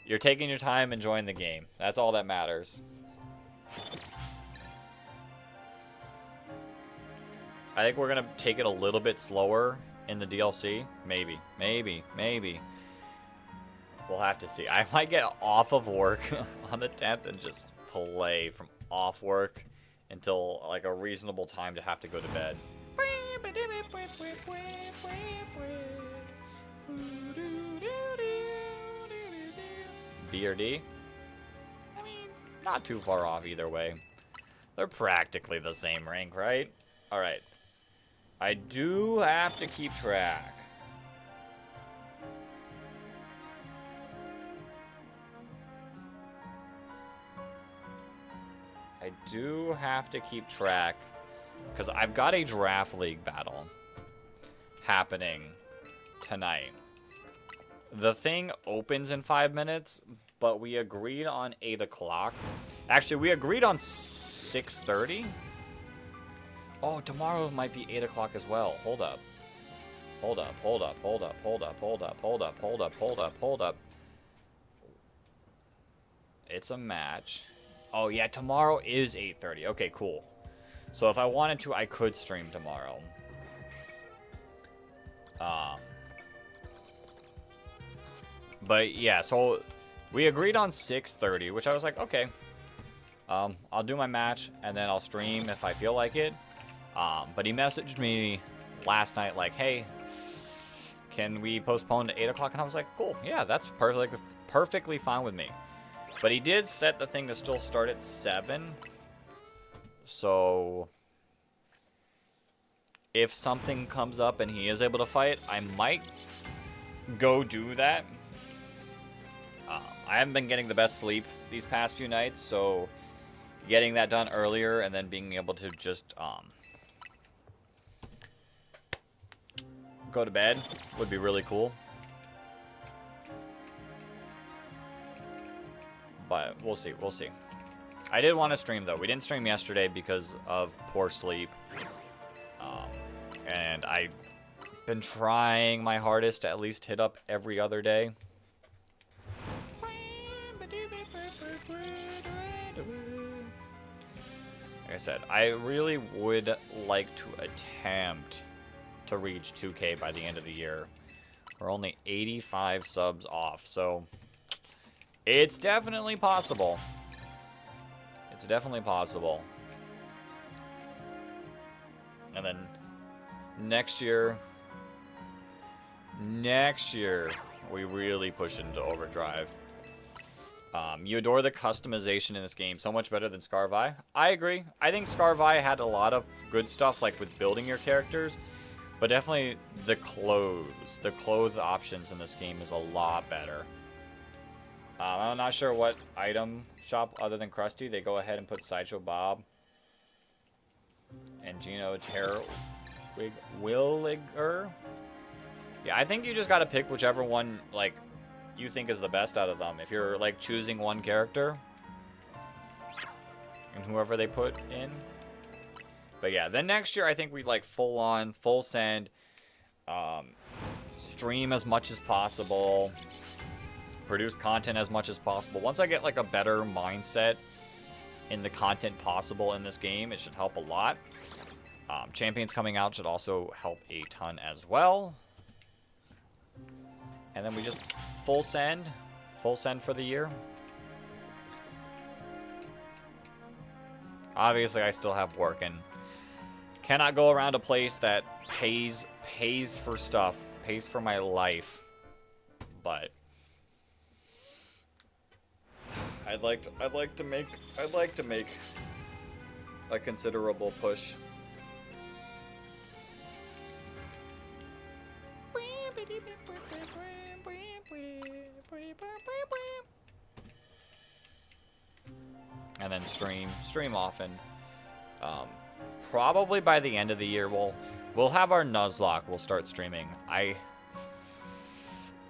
Speaker 1: You're taking your time enjoying the game. That's all that matters. I think we're going to take it a little bit slower in the DLC. Maybe. We'll have to see. I might get off of work on the 10th and just play from off work until like a reasonable time to have to go to bed. B or D? I mean, not too far off either way. They're practically the same rank, right? Alright. I do have to keep track. I do have to keep track. Because I've got a draft league battle happening tonight. The thing opens in 5 minutes, but we agreed on 8 o'clock. Actually, we agreed on 6:30. Oh, tomorrow might be 8 o'clock as well. Hold up. Hold up. It's a match. Oh, yeah, tomorrow is 8:30. Okay, cool. So if I wanted to, I could stream tomorrow. But yeah, so we agreed on 6:30, which I was like, okay. I'll do my match, and then I'll stream if I feel like it. But he messaged me last night like, hey, can we postpone to 8 o'clock? And I was like, cool, yeah, that's perfectly fine with me. But he did set the thing to still start at 7. So if something comes up and he is able to fight, I might go do that. I haven't been getting the best sleep these past few nights, so getting that done earlier and then being able to just go to bed would be really cool. But we'll see, we'll see. I did want to stream, though. We didn't stream yesterday because of poor sleep. And I've been trying my hardest to at least hit up every other day. Like I said, I really would like to attempt to reach 2K by the end of the year. We're only 85 subs off, so it's definitely possible. It's definitely possible. And then next year, we really push into overdrive. You adore the customization in this game so much better than Scarvi. I agree. I think Scarvi had a lot of good stuff, like with building your characters, but definitely the clothes options in this game is a lot better. I'm not sure what item shop other than Krusty. They go ahead and put Sideshow Bob and Gino Williger. Yeah, I think you just gotta pick whichever one like you think is the best out of them. If you're like choosing one character and whoever they put in. But yeah, then next year I think we'd like full send, stream as much as possible, produce content as much as possible. Once I get like a better mindset in the content possible in this game, it should help a lot. Champions coming out should also help a ton as well. And then we just full send for the year. Obviously, I still have work and cannot go around a place that pays for stuff, pays for my life. But I'd like to make a considerable push. And then stream often. Probably by the end of the year we'll have our Nuzlocke. We'll start streaming. I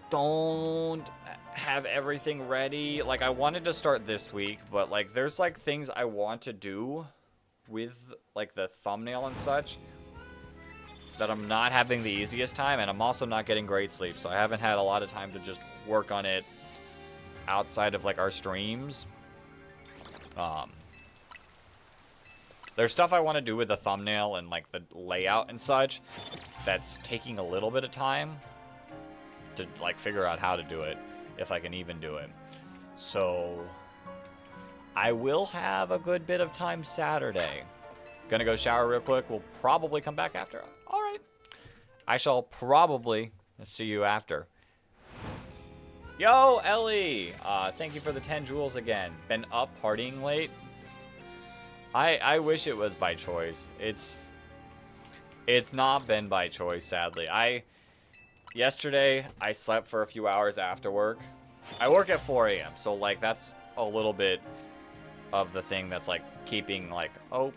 Speaker 1: don't have everything ready. Like I wanted to start this week, but like there's like things I want to do with like the thumbnail and such that I'm not having the easiest time, and I'm also not getting great sleep, so I haven't had a lot of time to just work on it outside of like our streams. There's stuff I want to do with the thumbnail and like the layout and such that's taking a little bit of time to like figure out how to do it, if I can even do it. So I will have a good bit of time Saturday. Gonna go shower real quick. We'll probably come back after. All right. I shall probably see you after. Yo, Ellie! Thank you for the 10 jewels again. Been up partying late? I wish it was by choice. It's not been by choice, sadly. Yesterday, I slept for a few hours after work. I work at 4 a.m., so, like, that's a little bit of the thing that's, like, keeping, like, oh,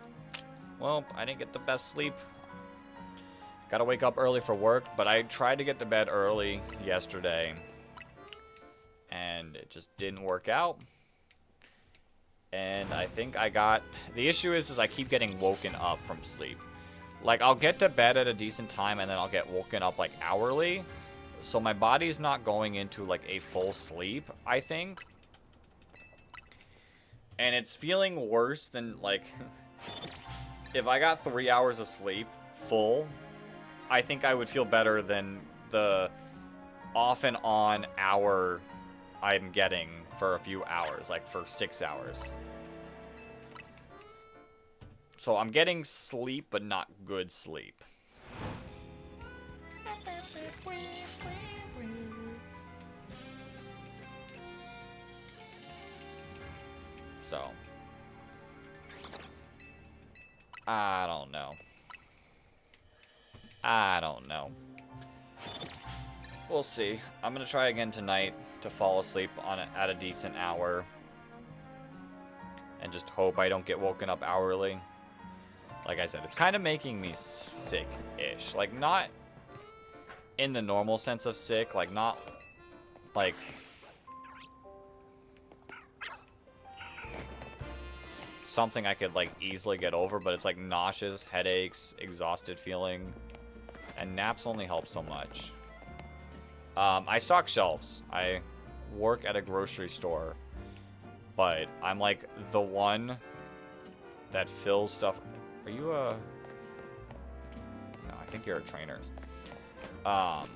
Speaker 1: well, I didn't get the best sleep. Gotta wake up early for work, but I tried to get to bed early yesterday, and it just didn't work out. And I think the issue is I keep getting woken up from sleep. Like, I'll get to bed at a decent time, and then I'll get woken up, like, hourly. So my body's not going into, like, a full sleep, I think. And it's feeling worse than, like, if I got 3 hours of sleep full, I think I would feel better than the off and on hour I'm getting for a few hours, like for 6 hours. So I'm getting sleep, but not good sleep. So I don't know. We'll see. I'm gonna try again tonight to fall asleep at a decent hour, and just hope I don't get woken up hourly. Like I said, it's kind of making me sick-ish. Like, not in the normal sense of sick, like not like something I could like easily get over, but it's like nauseous, headaches, exhausted feeling, and naps only help so much. I stock shelves. I work at a grocery store, but I'm like the one that fills stuff. Are you a... No, I think you're a trainer. But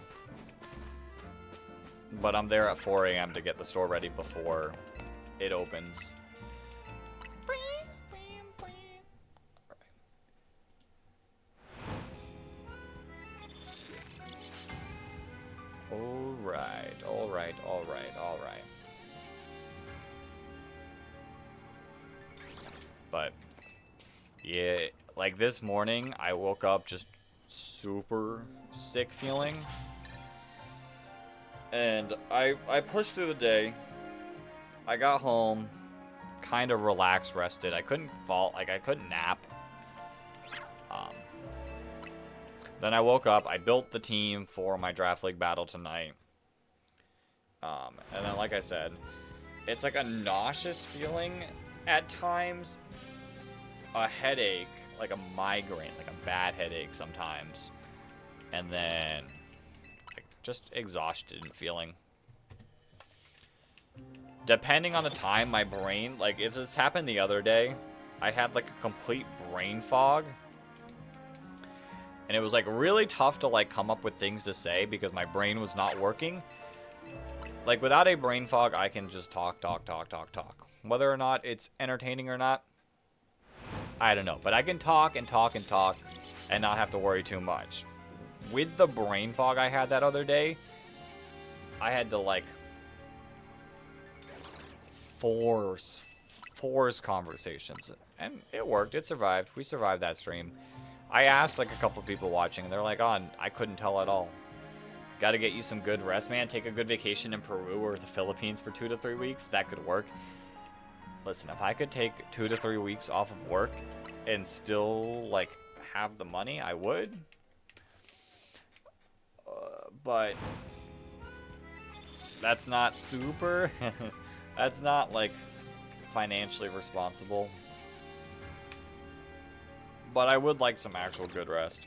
Speaker 1: I'm there at 4 a.m. to get the store ready before it opens. Alright. But, yeah, like this morning, I woke up just super sick feeling. And I pushed through the day. I got home, kind of relaxed, rested. I couldn't I couldn't nap. Then I woke up, I built the team for my draft league battle tonight. And then, like I said, it's like a nauseous feeling at times, a headache, like a migraine, like a bad headache sometimes, and then like just exhausted feeling. Depending on the time, my brain, like if this happened the other day, I had like a complete brain fog. And it was like really tough to like come up with things to say because my brain was not working. Like without a brain fog, I can just talk. Whether or not it's entertaining or not, I don't know. But I can talk and not have to worry too much. With the brain fog I had that other day, I had to like force conversations. And it worked. It survived. We survived that stream. I asked like a couple people watching, and they're like, "Oh, I couldn't tell at all." Got to get you some good rest, man. Take a good vacation in Peru or the Philippines for 2 to 3 weeks. That could work. Listen, if I could take 2 to 3 weeks off of work and still like have the money, I would. But that's not super. That's not like financially responsible. But I would like some actual good rest.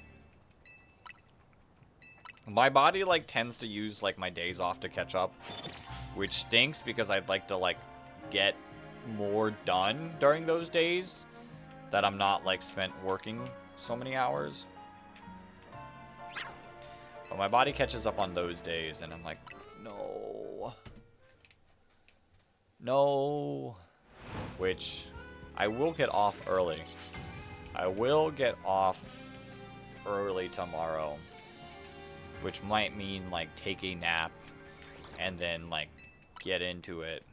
Speaker 1: My body like tends to use like my days off to catch up, which stinks because I'd like to like get more done during those days that I'm not like spent working so many hours. But my body catches up on those days and I'm like, no. Which I will get off early. I will get off early tomorrow, which might mean like take a nap and then like get into it.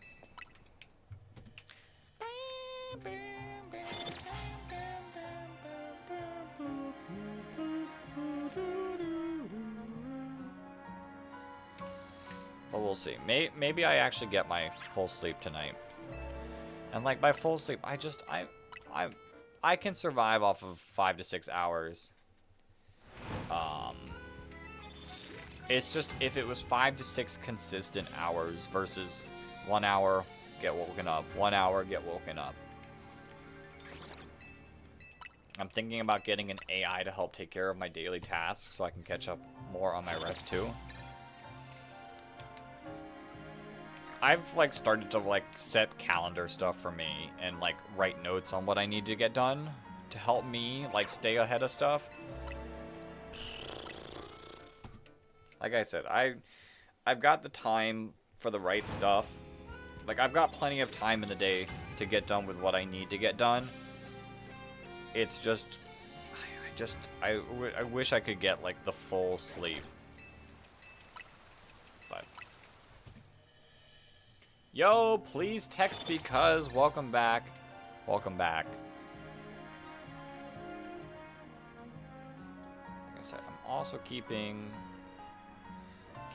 Speaker 1: But we'll see. Maybe I actually get my full sleep tonight. And like by full sleep, I can survive off of 5 to 6 hours. It's just if it was 5 to 6 consistent hours versus 1 hour, get woken up, 1 hour, get woken up. I'm thinking about getting an AI to help take care of my daily tasks so I can catch up more on my rest too. I've like started to like set calendar stuff for me and like write notes on what I need to get done to help me like stay ahead of stuff. Like I said, I've got the time for the right stuff. Like I've got plenty of time in the day to get done with what I need to get done. It's just I wish I could get like the full sleep. But yo, please text because welcome back. Welcome back. Like I said, I'm also keeping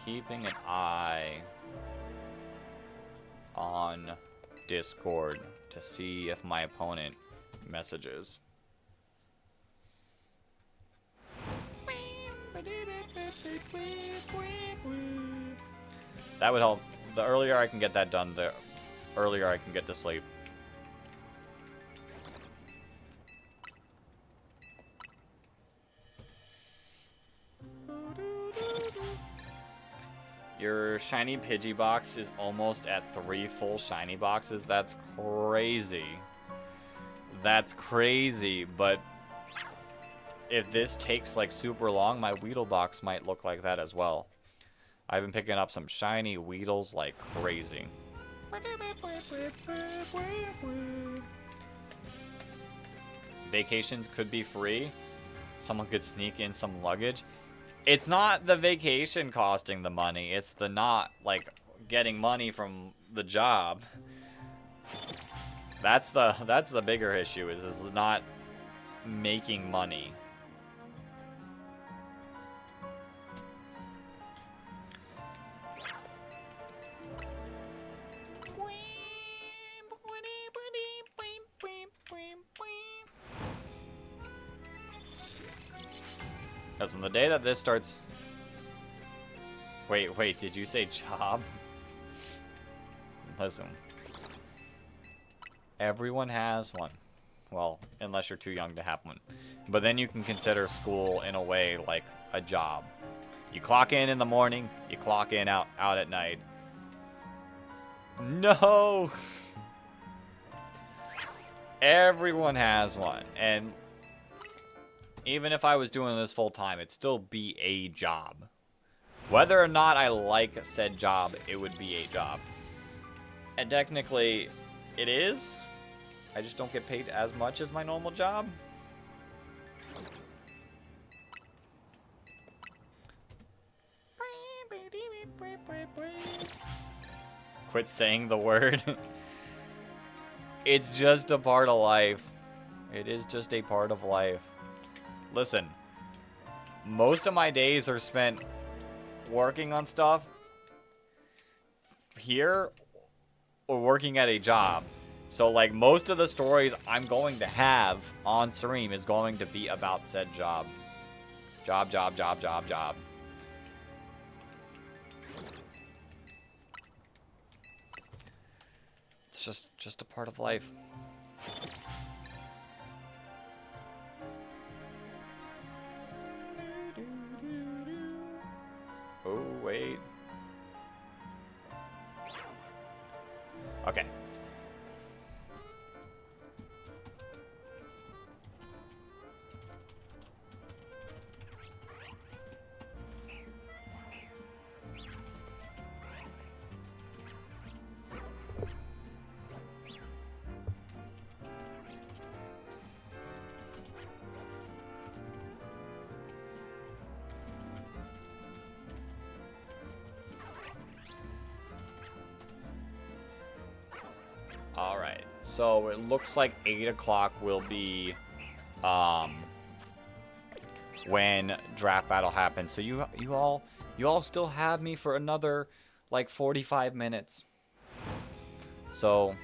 Speaker 1: an eye on Discord to see if my opponent messages. That would help. The earlier I can get that done, the earlier I can get to sleep. Your shiny Pidgey box is almost at 3 full shiny boxes. That's crazy. That's crazy, but if this takes like super long, my Weedle box might look like that as well. I've been picking up some shiny Weedles like crazy. Vacations could be free. Someone could sneak in some luggage. It's not the vacation costing the money. It's the not, like, getting money from the job. That's the bigger issue, is not making money. Because on the day that this starts... Wait, did you say job? Listen. Everyone has one. Well, unless you're too young to have one. But then you can consider school, in a way, like a job. You clock in the morning, you clock in out at night. No! Everyone has one. And even if I was doing this full time, it'd still be a job. Whether or not I like said job, it would be a job. And technically, it is. I just don't get paid as much as my normal job. Quit saying the word. It's just a part of life. It is just a part of life. Listen, most of my days are spent working on stuff here or working at a job. So, like, most of the stories I'm going to have on stream is going to be about said job. Job. It's just a part of life. Oh, wait. Okay. Alright, so it looks like 8 o'clock will be when draft battle happens. So you all still have me for another like 45 minutes. So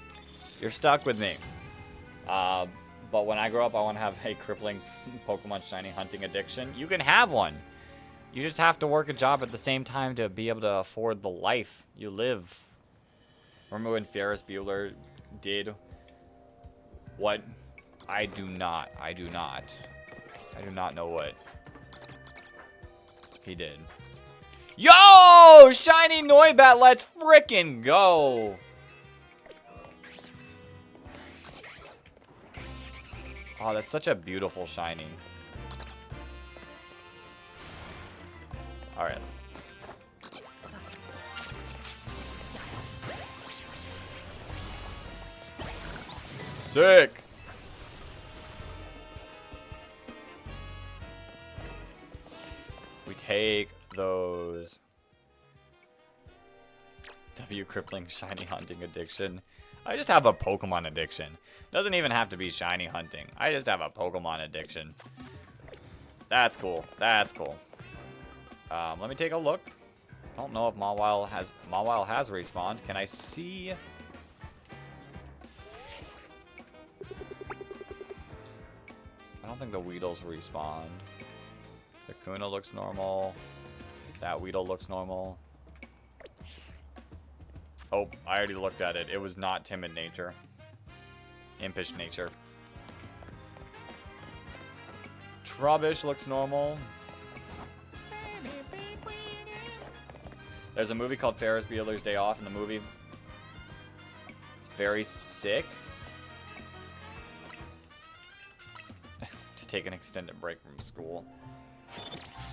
Speaker 1: you're stuck with me. But when I grow up, I want to have a crippling Pokemon shiny hunting addiction. You can have one. You just have to work a job at the same time to be able to afford the life you live. Remember when Ferris Bueller did what? I do not know what he did. Yo! Shiny Noibat, let's frickin' go! Oh, that's such a beautiful shiny. Alright. Sick! We take those. W crippling shiny hunting addiction. I just have a Pokemon addiction. Doesn't even have to be shiny hunting. I just have a Pokemon addiction. That's cool. That's cool. Let me take a look. I don't know if Mawile has respawned. Can I see? I don't think the Weedles respawned. The Kuna looks normal. That Weedle looks normal. Oh, I already looked at it. It was not timid nature. Impish nature. Trubbish looks normal. There's a movie called Ferris Bueller's Day Off, and the movie is very sick. To take an extended break from school.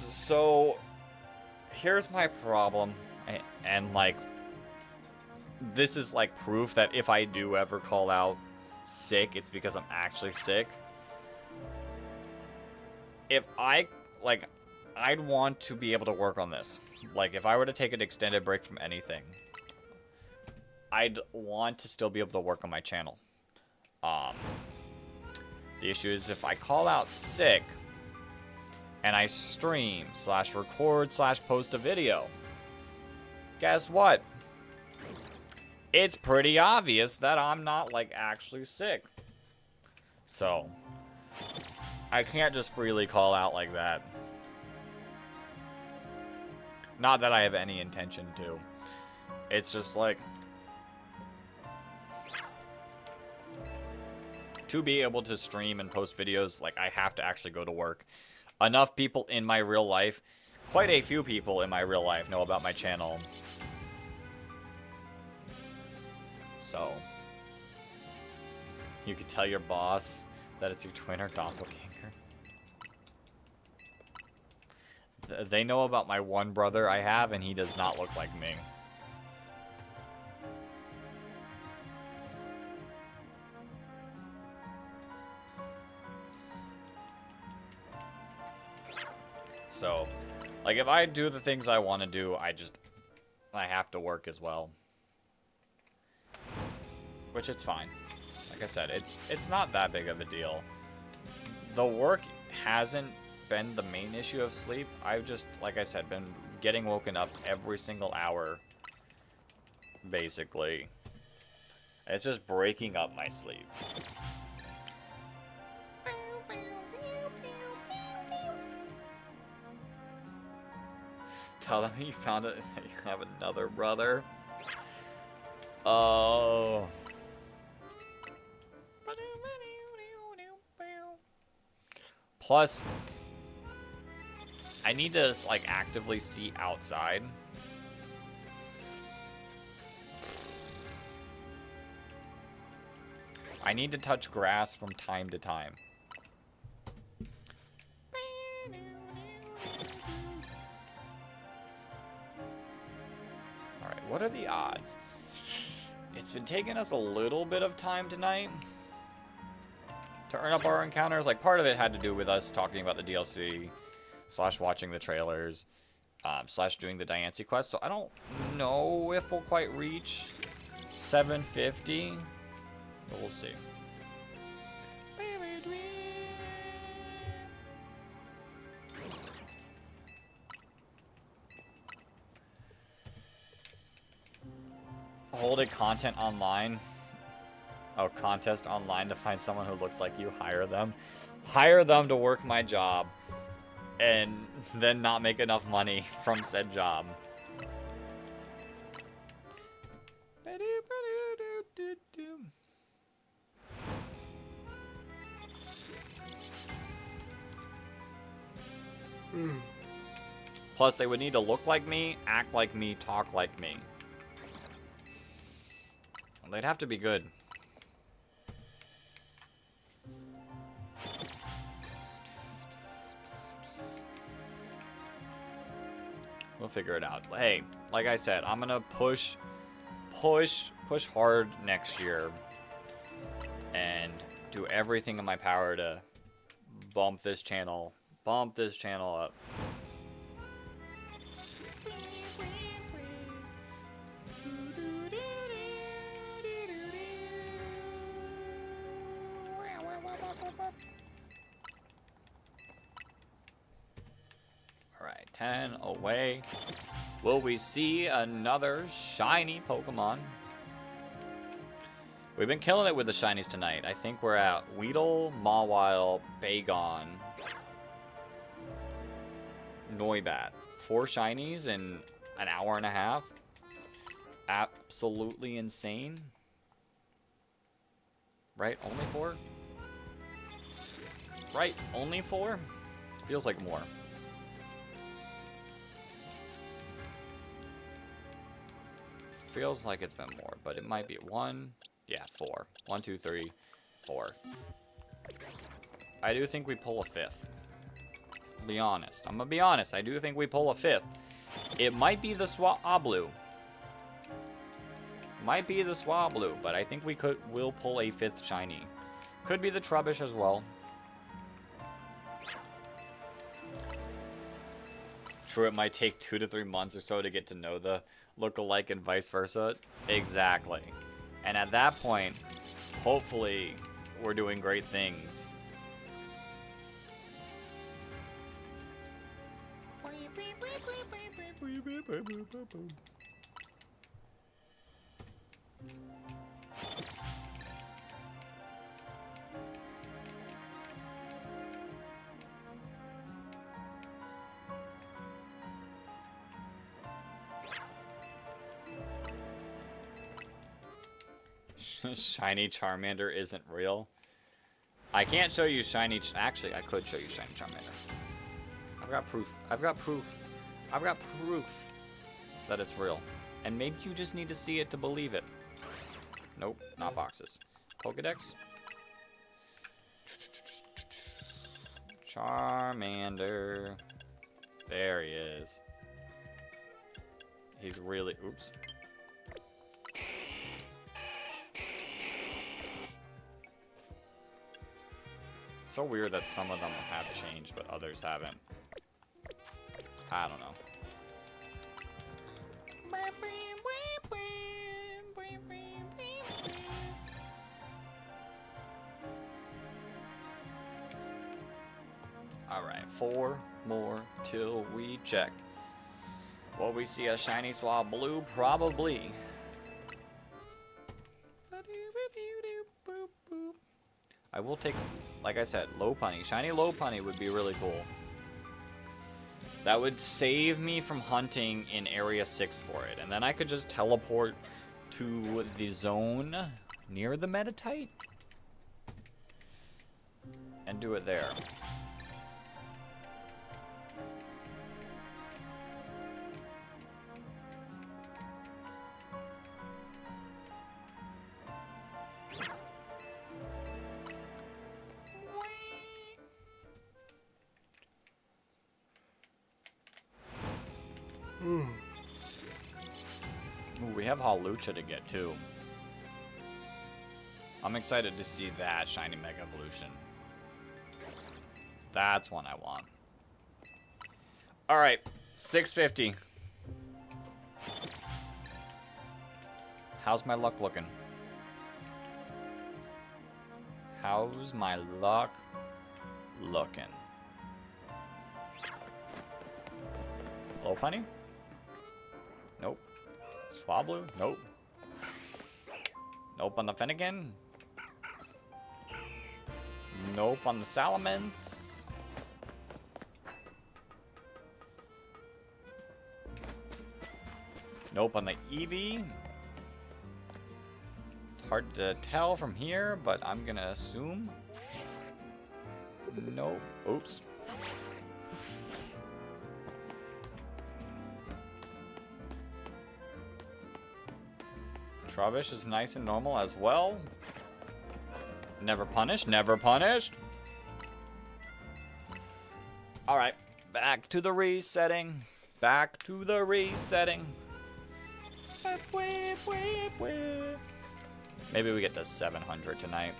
Speaker 1: So, here's my problem. And like, this is like proof that if I do ever call out sick, it's because I'm actually sick. If I, like, I'd want to be able to work on this. Like, if I were to take an extended break from anything, I'd want to still be able to work on my channel. The issue is if I call out sick and I stream / record / post a video, guess what? It's pretty obvious that I'm not, like, actually sick. So, I can't just freely call out like that. Not that I have any intention to. It's just like, to be able to stream and post videos, like, I have to actually go to work. Enough people in my real life, quite a few people in my real life, know about my channel. So, you could tell your boss that it's your twin or doppelganger. They know about my one brother I have, and he does not look like me. So, like, if I do the things I want to do, I have to work as well. Which it's fine. Like I said, it's not that big of a deal. The work hasn't been the main issue of sleep. I've just, like I said, been getting woken up every single hour, basically. It's just breaking up my sleep. Tell them you found it, that you have another brother. Oh. Plus, I need to, like, actively see outside. I need to touch grass from time to time. Alright, what are the odds? It's been taking us a little bit of time tonight to earn up our encounters. Like, part of it had to do with us talking about the DLC, / watching the trailers, / doing the DIANCIE quest. So I don't know if we'll quite reach 750, but we'll see. Hold a content online. Oh, contest online to find someone who looks like you. Hire them. Hire them to work my job. And then not make enough money from said job. Plus, they would need to look like me, act like me, talk like me. They'd have to be good. We'll figure it out. Hey, like I said, I'm gonna push hard next year and do everything in my power to bump this channel up. Alright, 10 away. Will we see another shiny Pokemon? We've been killing it with the shinies tonight. I think we're at Weedle, Mawile, Bagon. Noibat. 4 shinies in an hour and a half. Absolutely insane. Right? Only 4? Right, only 4? Feels like more. Feels like it's been more, but it might be 1. Yeah, 4. 1, 2, 3, 4. I do think we pull a 5th. Be honest. I'm gonna be honest. I do think we pull a 5th. It might be the Swablu. Might be the Swablu, but I think we'll pull a 5th shiny. Could be the Trubbish as well. True, it might take 2 to 3 months or so to get to know the look-alike and vice versa. Exactly. And at that point, hopefully, we're doing great things. Shiny Charmander isn't real. I can't show you shiny... Actually, I could show you shiny Charmander. I've got proof. I've got proof. I've got proof that it's real. And maybe you just need to see it to believe it. Nope, not boxes. Pokedex? Charmander. There he is. He's really... Oops. So weird that some of them have changed, but others haven't. I don't know. Alright, 4 more till we check. Will we see a shiny Swablu? Probably. I will take, like I said, Lopunny. Shiny Lopunny would be really cool. That would save me from hunting in Area 6 for it. And then I could just teleport to the zone near the Metatite and do it there. Ooh, we have Hawlucha to get too. I'm excited to see that shiny Mega Evolution. That's one I want. Alright, 650. How's my luck looking? How's my luck looking? Lopunny? Nope. Swablu? Nope. Nope on the Finnegan. Nope on the Salamence. Nope on the Eevee. It's hard to tell from here, but I'm gonna assume. Nope. Oops. Trubbish is nice and normal as well. Never punished, never punished. Alright, back to the resetting. Back to the resetting. Maybe we get to 700 tonight.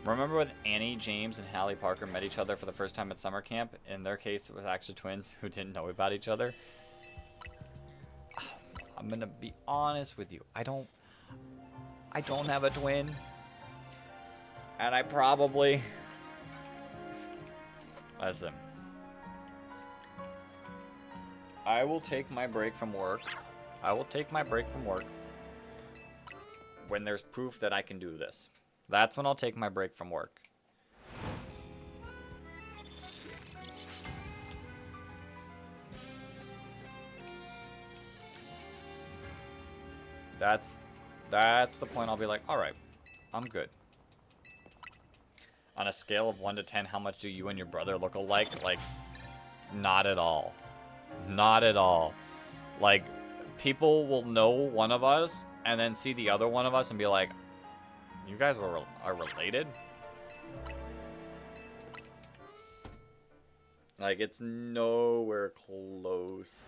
Speaker 1: Remember when Annie, James, and Hallie Parker met each other for the first time at summer camp? In their case, it was actually twins who didn't know about each other. I'm gonna be honest with you. I don't have a twin. And I probably... Listen. I will take my break from work. I will take my break from work when there's proof that I can do this. That's when I'll take my break from work. That's the point. I'll be like, all right, I'm good. On a scale of 1 to 10, how much do you and your brother look alike? Like, not at all. Not at all. Like, people will know one of us and then see the other one of us and be like, you guys are related? Like, it's nowhere close.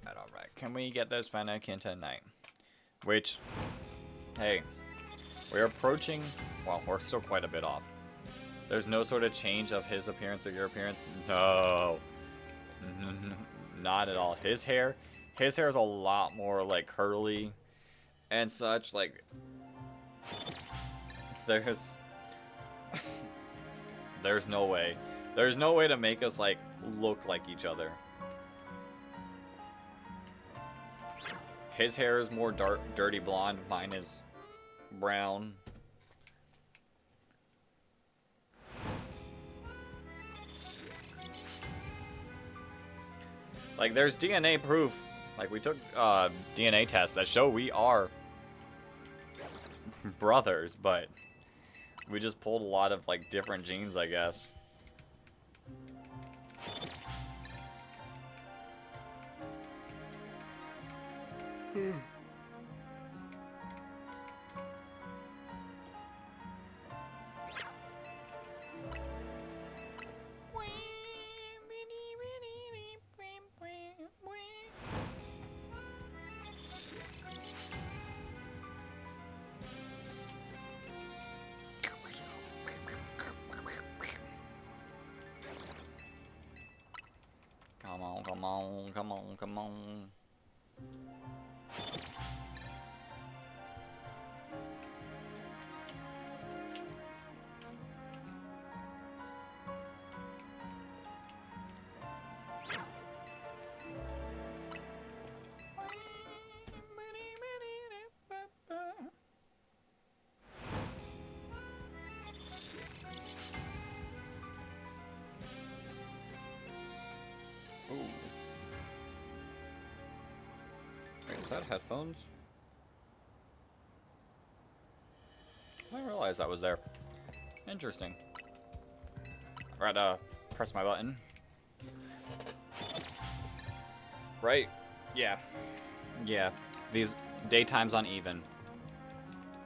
Speaker 1: Alright, can we get this Fanakin tonight? Which, hey, we're approaching, well, we're still quite a bit off. There's no sort of change of his appearance or your appearance? No. Not at all. His hair is a lot more, like, curly and such. Like, there's no way. There's no way to make us, like, look like each other. His hair is more dark, dirty blonde. Mine is brown. Like, there's DNA proof. Like, we took DNA tests that show we are brothers, but we just pulled a lot of, like, different genes, I guess. Come on, come on, come on, come on. Ooh. Wait, is that headphones? I didn't realize that was there. Interesting. Alright, press my button. Right? Yeah. Yeah. These daytime's uneven.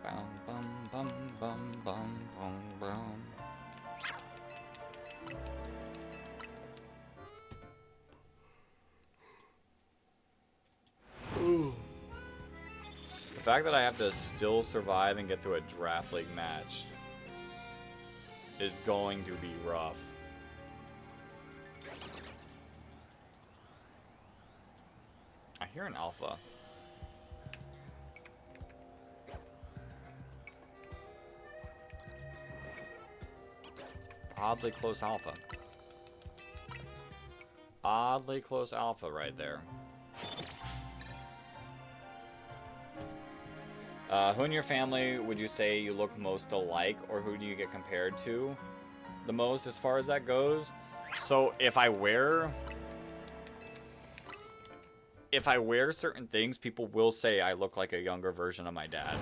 Speaker 1: Bum bum bum bum bum bum bum. Ooh. The fact that I have to still survive and get through a draft league match is going to be rough. I hear an alpha. Oddly close alpha. Oddly close alpha right there. Who in your family would you say you look most alike, or who do you get compared to the most as far as that goes? So if I wear certain things, people will say I look like a younger version of my dad.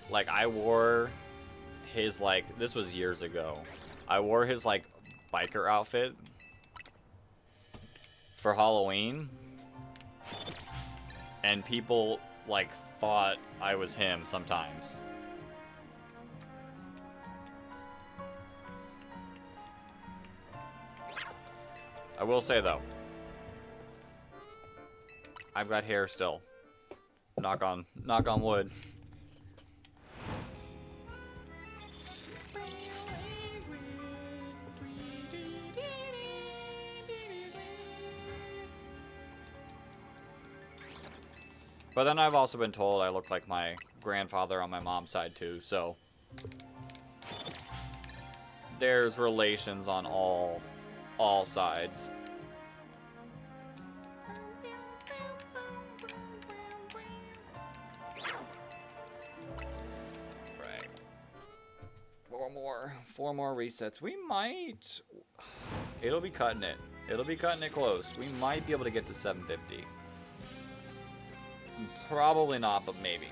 Speaker 1: Like, I wore his, like, this was years ago. I wore his, like, biker outfit for Halloween, and people, like, thought I was him sometimes. I will say, though, I've got hair still. Knock on wood. But then I've also been told I look like my grandfather on my mom's side too, so there's relations on all sides. Right. Four more resets. We might. It'll be cutting it. It'll be cutting it close. We might be able to get to 750. Probably not, but maybe.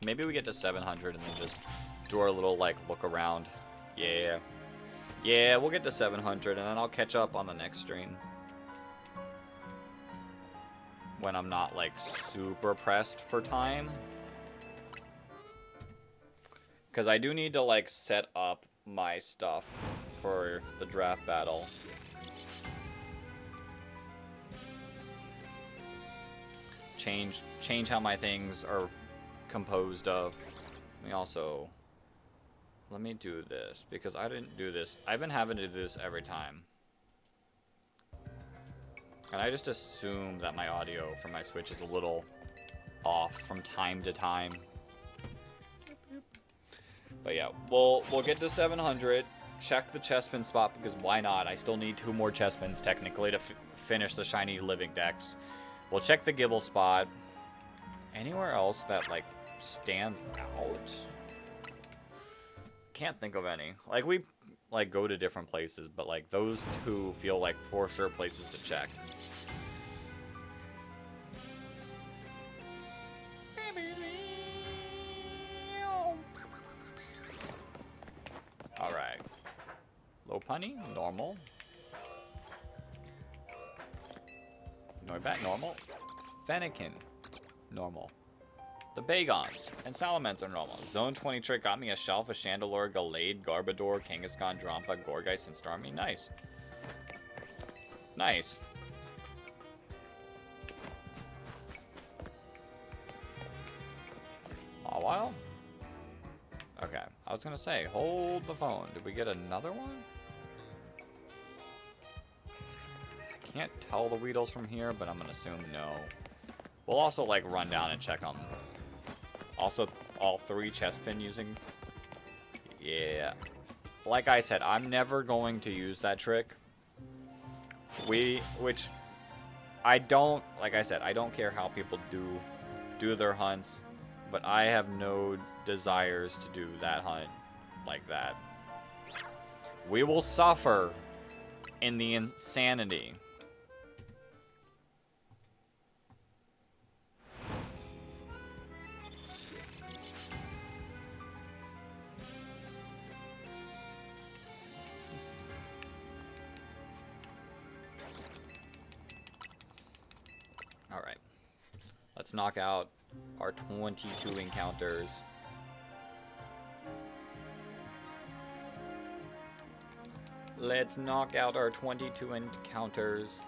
Speaker 1: Maybe we get to 700 and then just do our little, like, look around. Yeah. Yeah, we'll get to 700 and then I'll catch up on the next stream. When I'm not, like, super pressed for time. Because I do need to, like, set up my stuff for the draft battle. Change how my things are composed of. We also, let me do this because I didn't do this. I've been having to do this every time, and I just assume that my audio from my Switch is a little off from time to time. But yeah, we'll get to 700. Check the chestpin spot because why not? I still need 2 more chestpins technically to finish the shiny living dex. We'll check the Gibble spot. Anywhere else that like stands out? Can't think of any. Like we like go to different places, but like those 2 feel like for sure places to check. All right. Lopunny, normal. Noibat, normal. Fennekin, normal. The Bagons and Salamence are normal. Zone 20 trick got me a Shelf, a Chandelure, Gallade, Garbodor, Kangaskhan, Drampa, Gourgeist, and Starmie. Nice. Nice. Mawile? Okay, I was gonna say, hold the phone. Did we get another one? I can't tell the Weedles from here, but I'm gonna assume no. We'll also like run down and check them. Also, all 3 chestpin using. Yeah. Like I said, I'm never going to use that trick. Which I don't, like I said, I don't care how people do their hunts, but I have no desires to do that hunt like that. We will suffer in the insanity. Alright. Let's knock out our 22 encounters. Let's knock out our 22 encounters.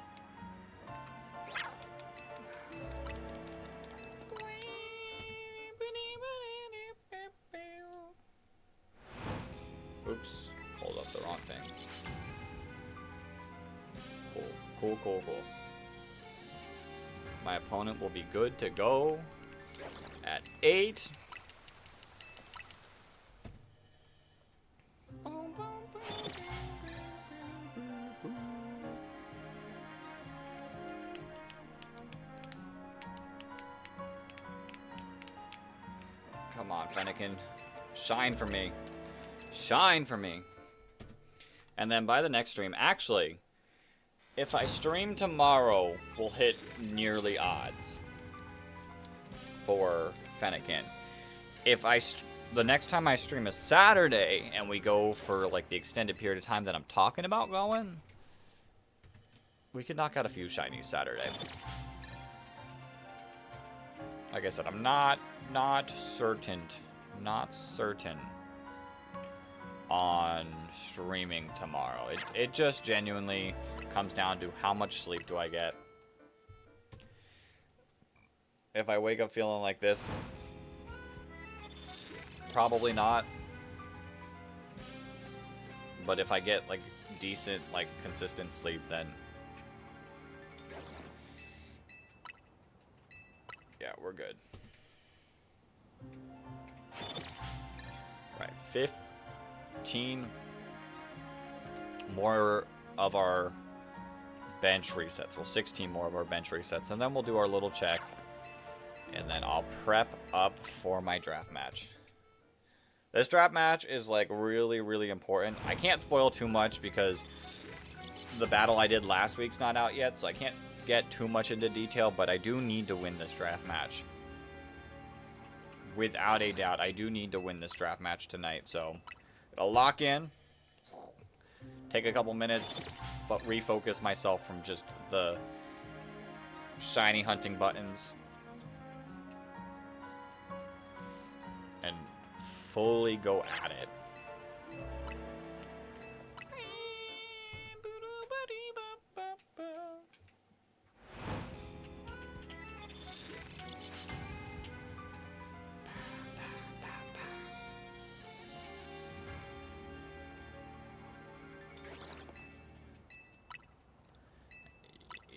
Speaker 1: Oops. Hold up the wrong thing. Cool. Cool, cool, cool. My opponent will be good to go at 8. Come on, Fennekin. Shine for me. Shine for me. And then by the next stream, actually, if I stream tomorrow, we'll hit nearly odds for Fennekin. If the next time I stream is Saturday and we go for like the extended period of time that I'm talking about going, we could knock out a few shinies Saturday. Like I said, I'm not certain on streaming tomorrow. It just genuinely comes down to how much sleep do I get. If I wake up feeling like this, probably not. But if I get like decent, like, consistent sleep, then yeah, we're good. Right, 15 more of our bench resets. Well, 16 more of our bench resets, and then we'll do our little check, and then I'll prep up for my draft match. This draft match is, like, really, really important. I can't spoil too much because the battle I did last week's not out yet, so I can't get too much into detail, but I do need to win this draft match. Without a doubt, I do need to win this draft match tonight, so I'll lock in, take a couple minutes, but refocus myself from just the shiny hunting buttons, and fully go at it.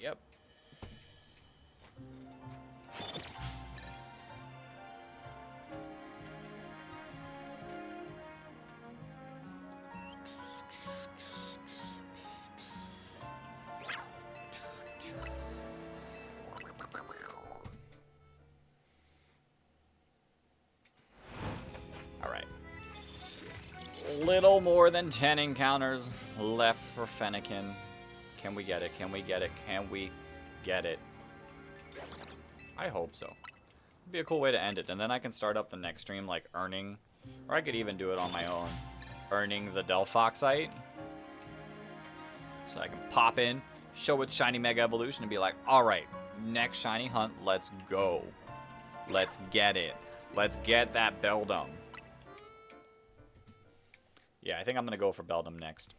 Speaker 1: Yep. Alright. Little more than 10 encounters left for Fennekin. Can we get it? Can we get it? Can we get it? I hope so. It'd be a cool way to end it. And then I can start up the next stream, like, earning. Or I could even do it on my own. Earning the DELPHOX. So I can pop in, show it Shiny Mega Evolution, and be like, alright, next Shiny Hunt, let's go. Let's get it. Let's get that Beldum. Yeah, I think I'm going to go for Beldum next.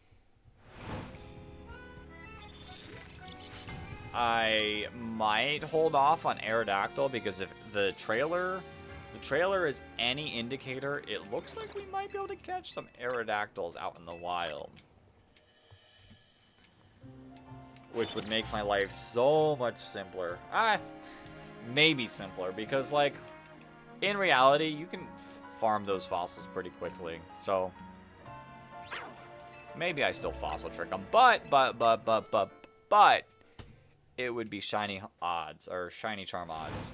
Speaker 1: I might hold off on Aerodactyl because if the trailer is any indicator, it looks like we might be able to catch some Aerodactyls out in the wild. Which would make my life so much simpler. Maybe simpler because, like, in reality, you can farm those fossils pretty quickly. So maybe I still fossil trick them, but it would be shiny odds, or shiny charm odds.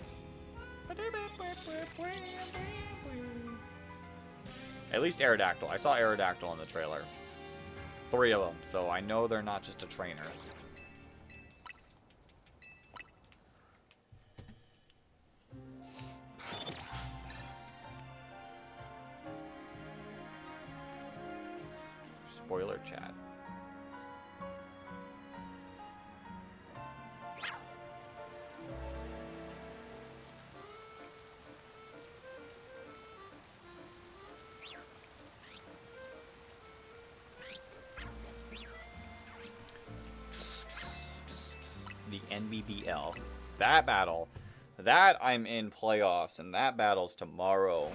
Speaker 1: At least Aerodactyl. I saw Aerodactyl in the trailer. 3 of them, so I know they're not just a trainer. Spoiler chat. The NBBL. That battle. That I'm in playoffs, and that battle's tomorrow.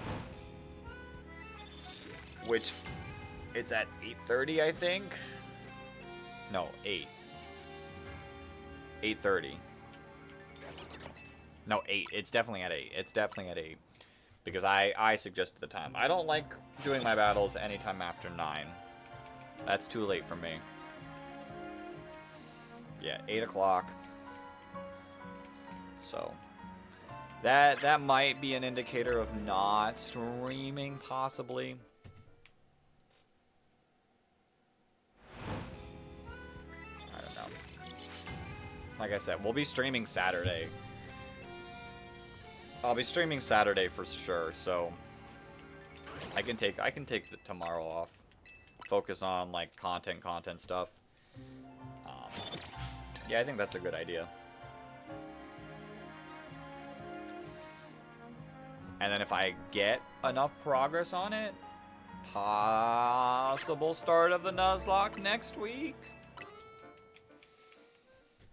Speaker 1: Which, it's at 8:30, I think. No, 8. 8:30. No, 8. It's definitely at 8. It's definitely at 8. Because I suggested the time. I don't like doing my battles anytime after 9. That's too late for me. Yeah, 8 o'clock. So that might be an indicator of not streaming, possibly. I don't know. Like I said, we'll be streaming Saturday. I'll be streaming Saturday for sure, so I can take the tomorrow off. Focus on, like, content stuff. Yeah, I think that's a good idea. And then if I get enough progress on it, possible start of the Nuzlocke next week.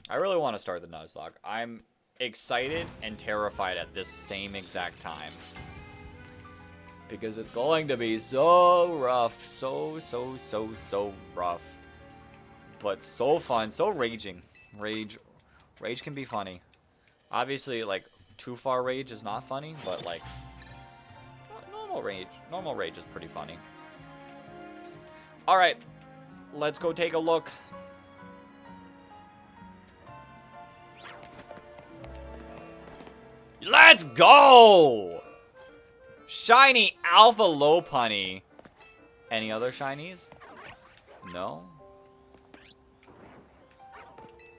Speaker 1: I really want to start the Nuzlocke. I'm excited and terrified at this same exact time. Because it's going to be so rough. So rough. but so fun, so raging. Rage can be funny. Obviously, like, too far rage is not funny, but like normal rage is pretty funny. All right, let's go take a look. Let's go! Shiny Alpha Lopunny. Any other shinies? No?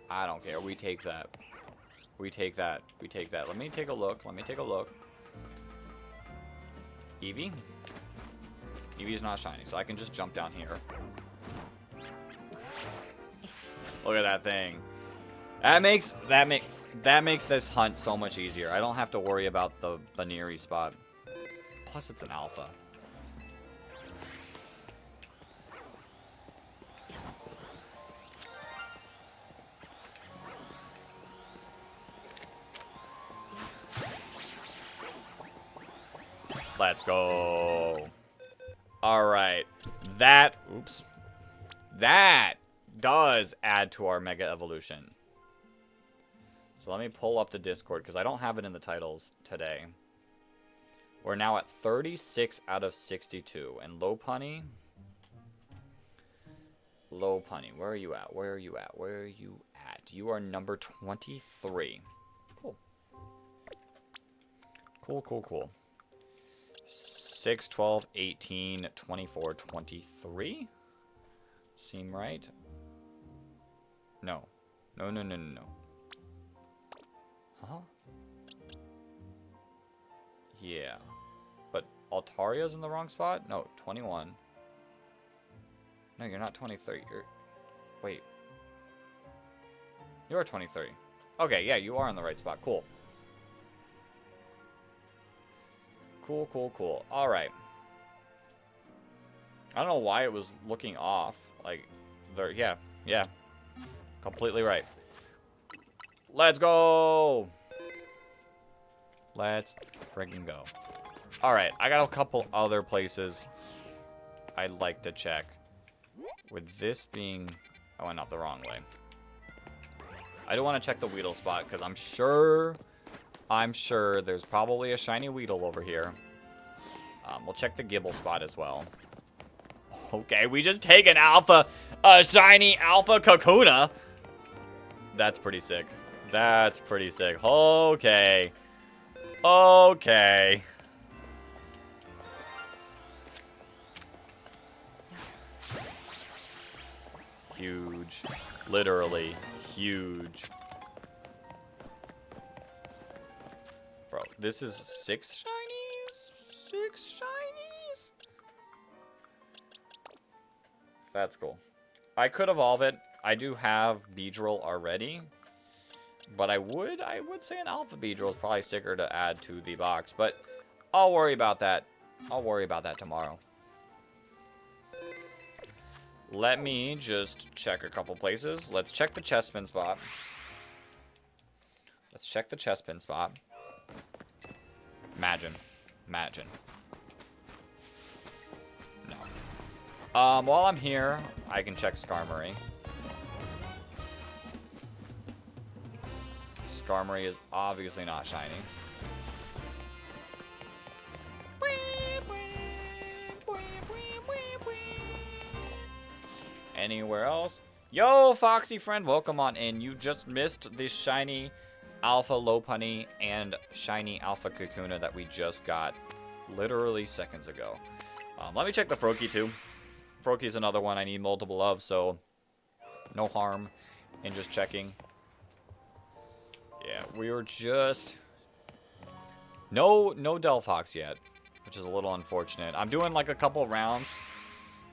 Speaker 1: I don't care. We take that. We take that. We take that. Let me take a look. Let me take a look. Eevee? Eevee's not shiny, so I can just jump down here. Look at that thing. That makes this hunt so much easier. I don't have to worry about the Baneri spot. Plus, it's an alpha. Let's go. All right. That does add to our Mega Evolution. So let me pull up the Discord because I don't have it in the titles today. We're now at 36 out of 62. And Lopunny, where are you at? Where are you at? Where are you at? You are number 23. Cool. Cool. 6, 12, 18, 24, 23? Seem right? No. No. Huh? Yeah. But Altaria's in the wrong spot? No, 21. No, you're not 23. Wait. You are 23. Okay, yeah, you are in the right spot. Cool. Cool. Alright. I don't know why it was looking off. Like, there, yeah. Completely right. Let's go! Let's friggin' go. Alright, I got a couple other places I'd like to check. With this being... I went up the wrong way. I do want to check the Weedle spot, because I'm sure there's probably a shiny Weedle over here. We'll check the Gibble spot as well. Okay, we just take an shiny Alpha Kakuna. That's pretty sick. Okay. Huge. Literally huge. Bro, this is 6 shinies? 6 shinies? That's cool. I could evolve it. I do have Beedrill already. But I would say an Alpha Beedrill is probably sicker to add to the box. But I'll worry about that. I'll worry about that tomorrow. Let me just check a couple places. Let's check the Chespin spot. Imagine. No. While I'm here, I can check Skarmory. Skarmory is obviously not shiny. Anywhere else? Yo, Foxy friend, welcome on in. You just missed the shiny Alpha Lopunny and shiny Alpha Kakuna that we just got literally seconds ago. Let me check the Froakie too. Froakie's another one I need multiple of, so no harm in just checking. Yeah, we were just... No DELPHOX yet, which is a little unfortunate. I'm doing like a couple rounds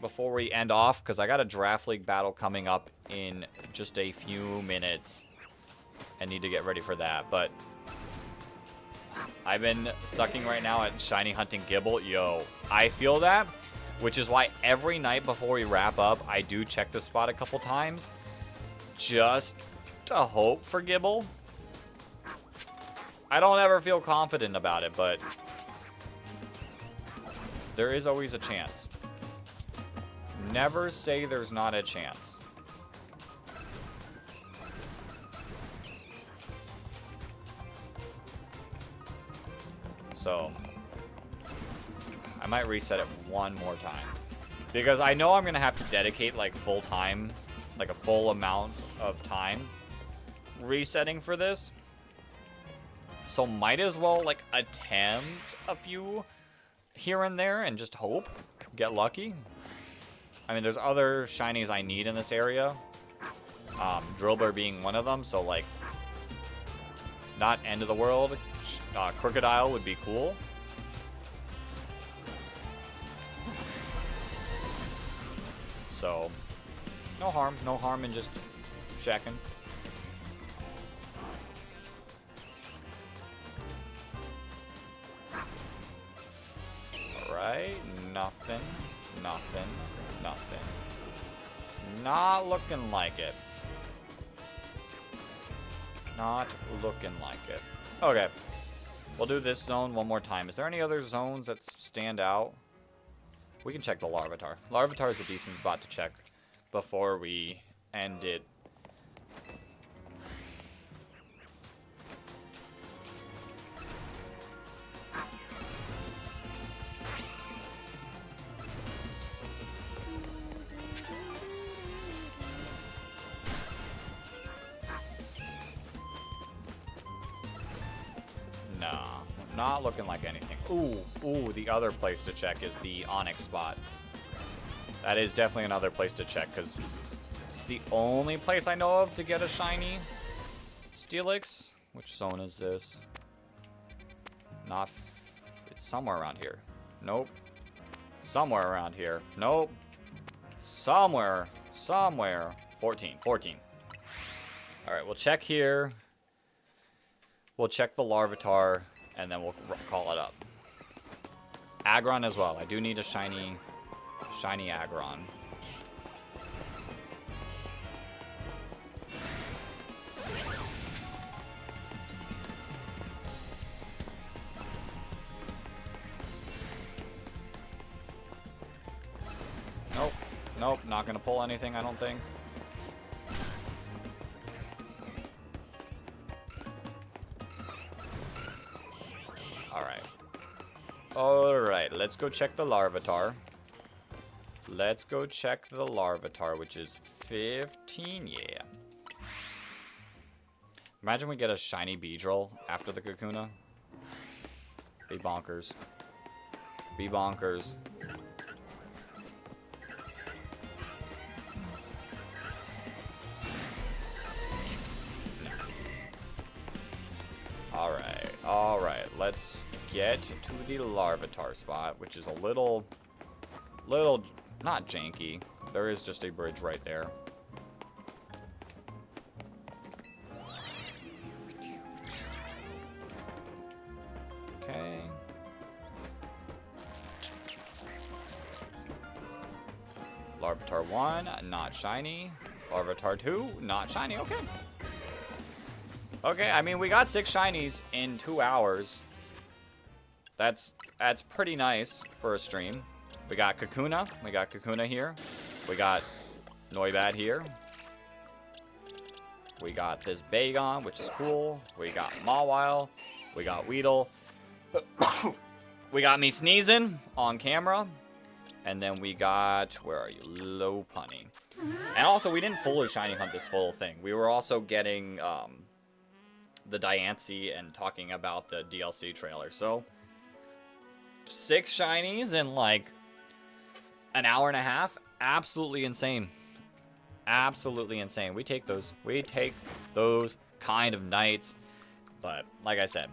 Speaker 1: before we end off, because I got a Draft League battle coming up in just a few minutes. I need to get ready for that, but I've been sucking right now at shiny hunting Gibble. Yo, I feel that, which is why every night before we wrap up, I do check the spot a couple times, just to hope for Gibble. I don't ever feel confident about it, but there is always a chance. Never say there's not a chance. So I might reset it one more time. Because I know I'm going to have to dedicate like full time, like a full amount of time resetting for this. So might as well like attempt a few here and there and just hope, get lucky. I mean, there's other shinies I need in this area. Drillbur being one of them, so like not end of the world. Crocodile would be cool. So no harm in just checking. Alright, nothing. Not looking like it. Not looking like it. Okay. We'll do this zone one more time. Is there any other zones that stand out? We can check the Larvitar. Larvitar is a decent spot to check before we end it. Nah, not looking like anything. Ooh, the other place to check is the Onyx spot. That is definitely another place to check, because it's the only place I know of to get a shiny Steelix. Which zone is this? It's somewhere around here. Nope. Somewhere around here. Nope. Somewhere. 14. Alright, we'll check here. We'll check the Larvitar, and then we'll call it up. Aggron as well. I do need a shiny Aggron. Nope, not gonna pull anything, I don't think. Alright, let's go check the Larvitar. Which is 15, yeah. Imagine we get a shiny Beedrill after the Kakuna. Be bonkers. Alright, let's get to the Larvitar spot, which is a little, not janky. There is just a bridge right there. Okay. Larvitar 1, not shiny. Larvitar 2, not shiny, okay. Okay, I mean, we got 6 shinies in 2 hours. That's pretty nice for a stream. We got Kakuna here. We got Noibat here. We got this Bagon, which is cool. We got Mawile. We got Weedle. We got me sneezing on camera. And then we got, where are you? Lopunny. And also, we didn't fully shiny hunt this full thing. We were also getting the DIANCIE and talking about the DLC trailer. So 6 shinies in like an hour and a half. Absolutely insane. Absolutely insane. We take those kind of nights. But like I said,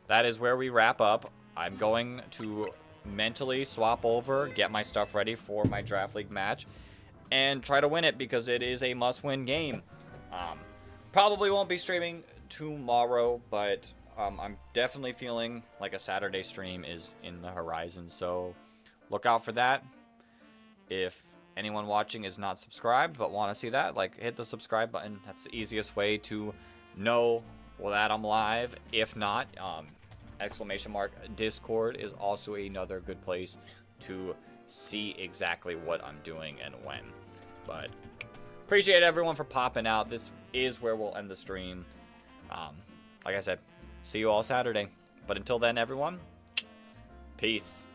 Speaker 1: that is where we wrap up. I'm going to mentally swap over, get my stuff ready for my Draft League match, and try to win it because it is a must-win game. Probably won't be streaming tomorrow, but I'm definitely feeling like a Saturday stream is in the horizon, so look out for that. If anyone watching is not subscribed but want to see that, like, hit the subscribe button. That's the easiest way to know that I'm live. If not, Discord is also another good place to see exactly what I'm doing and when. But appreciate everyone for popping out. This is where we'll end the stream. Like I said, see you all Saturday. But until then, everyone, peace.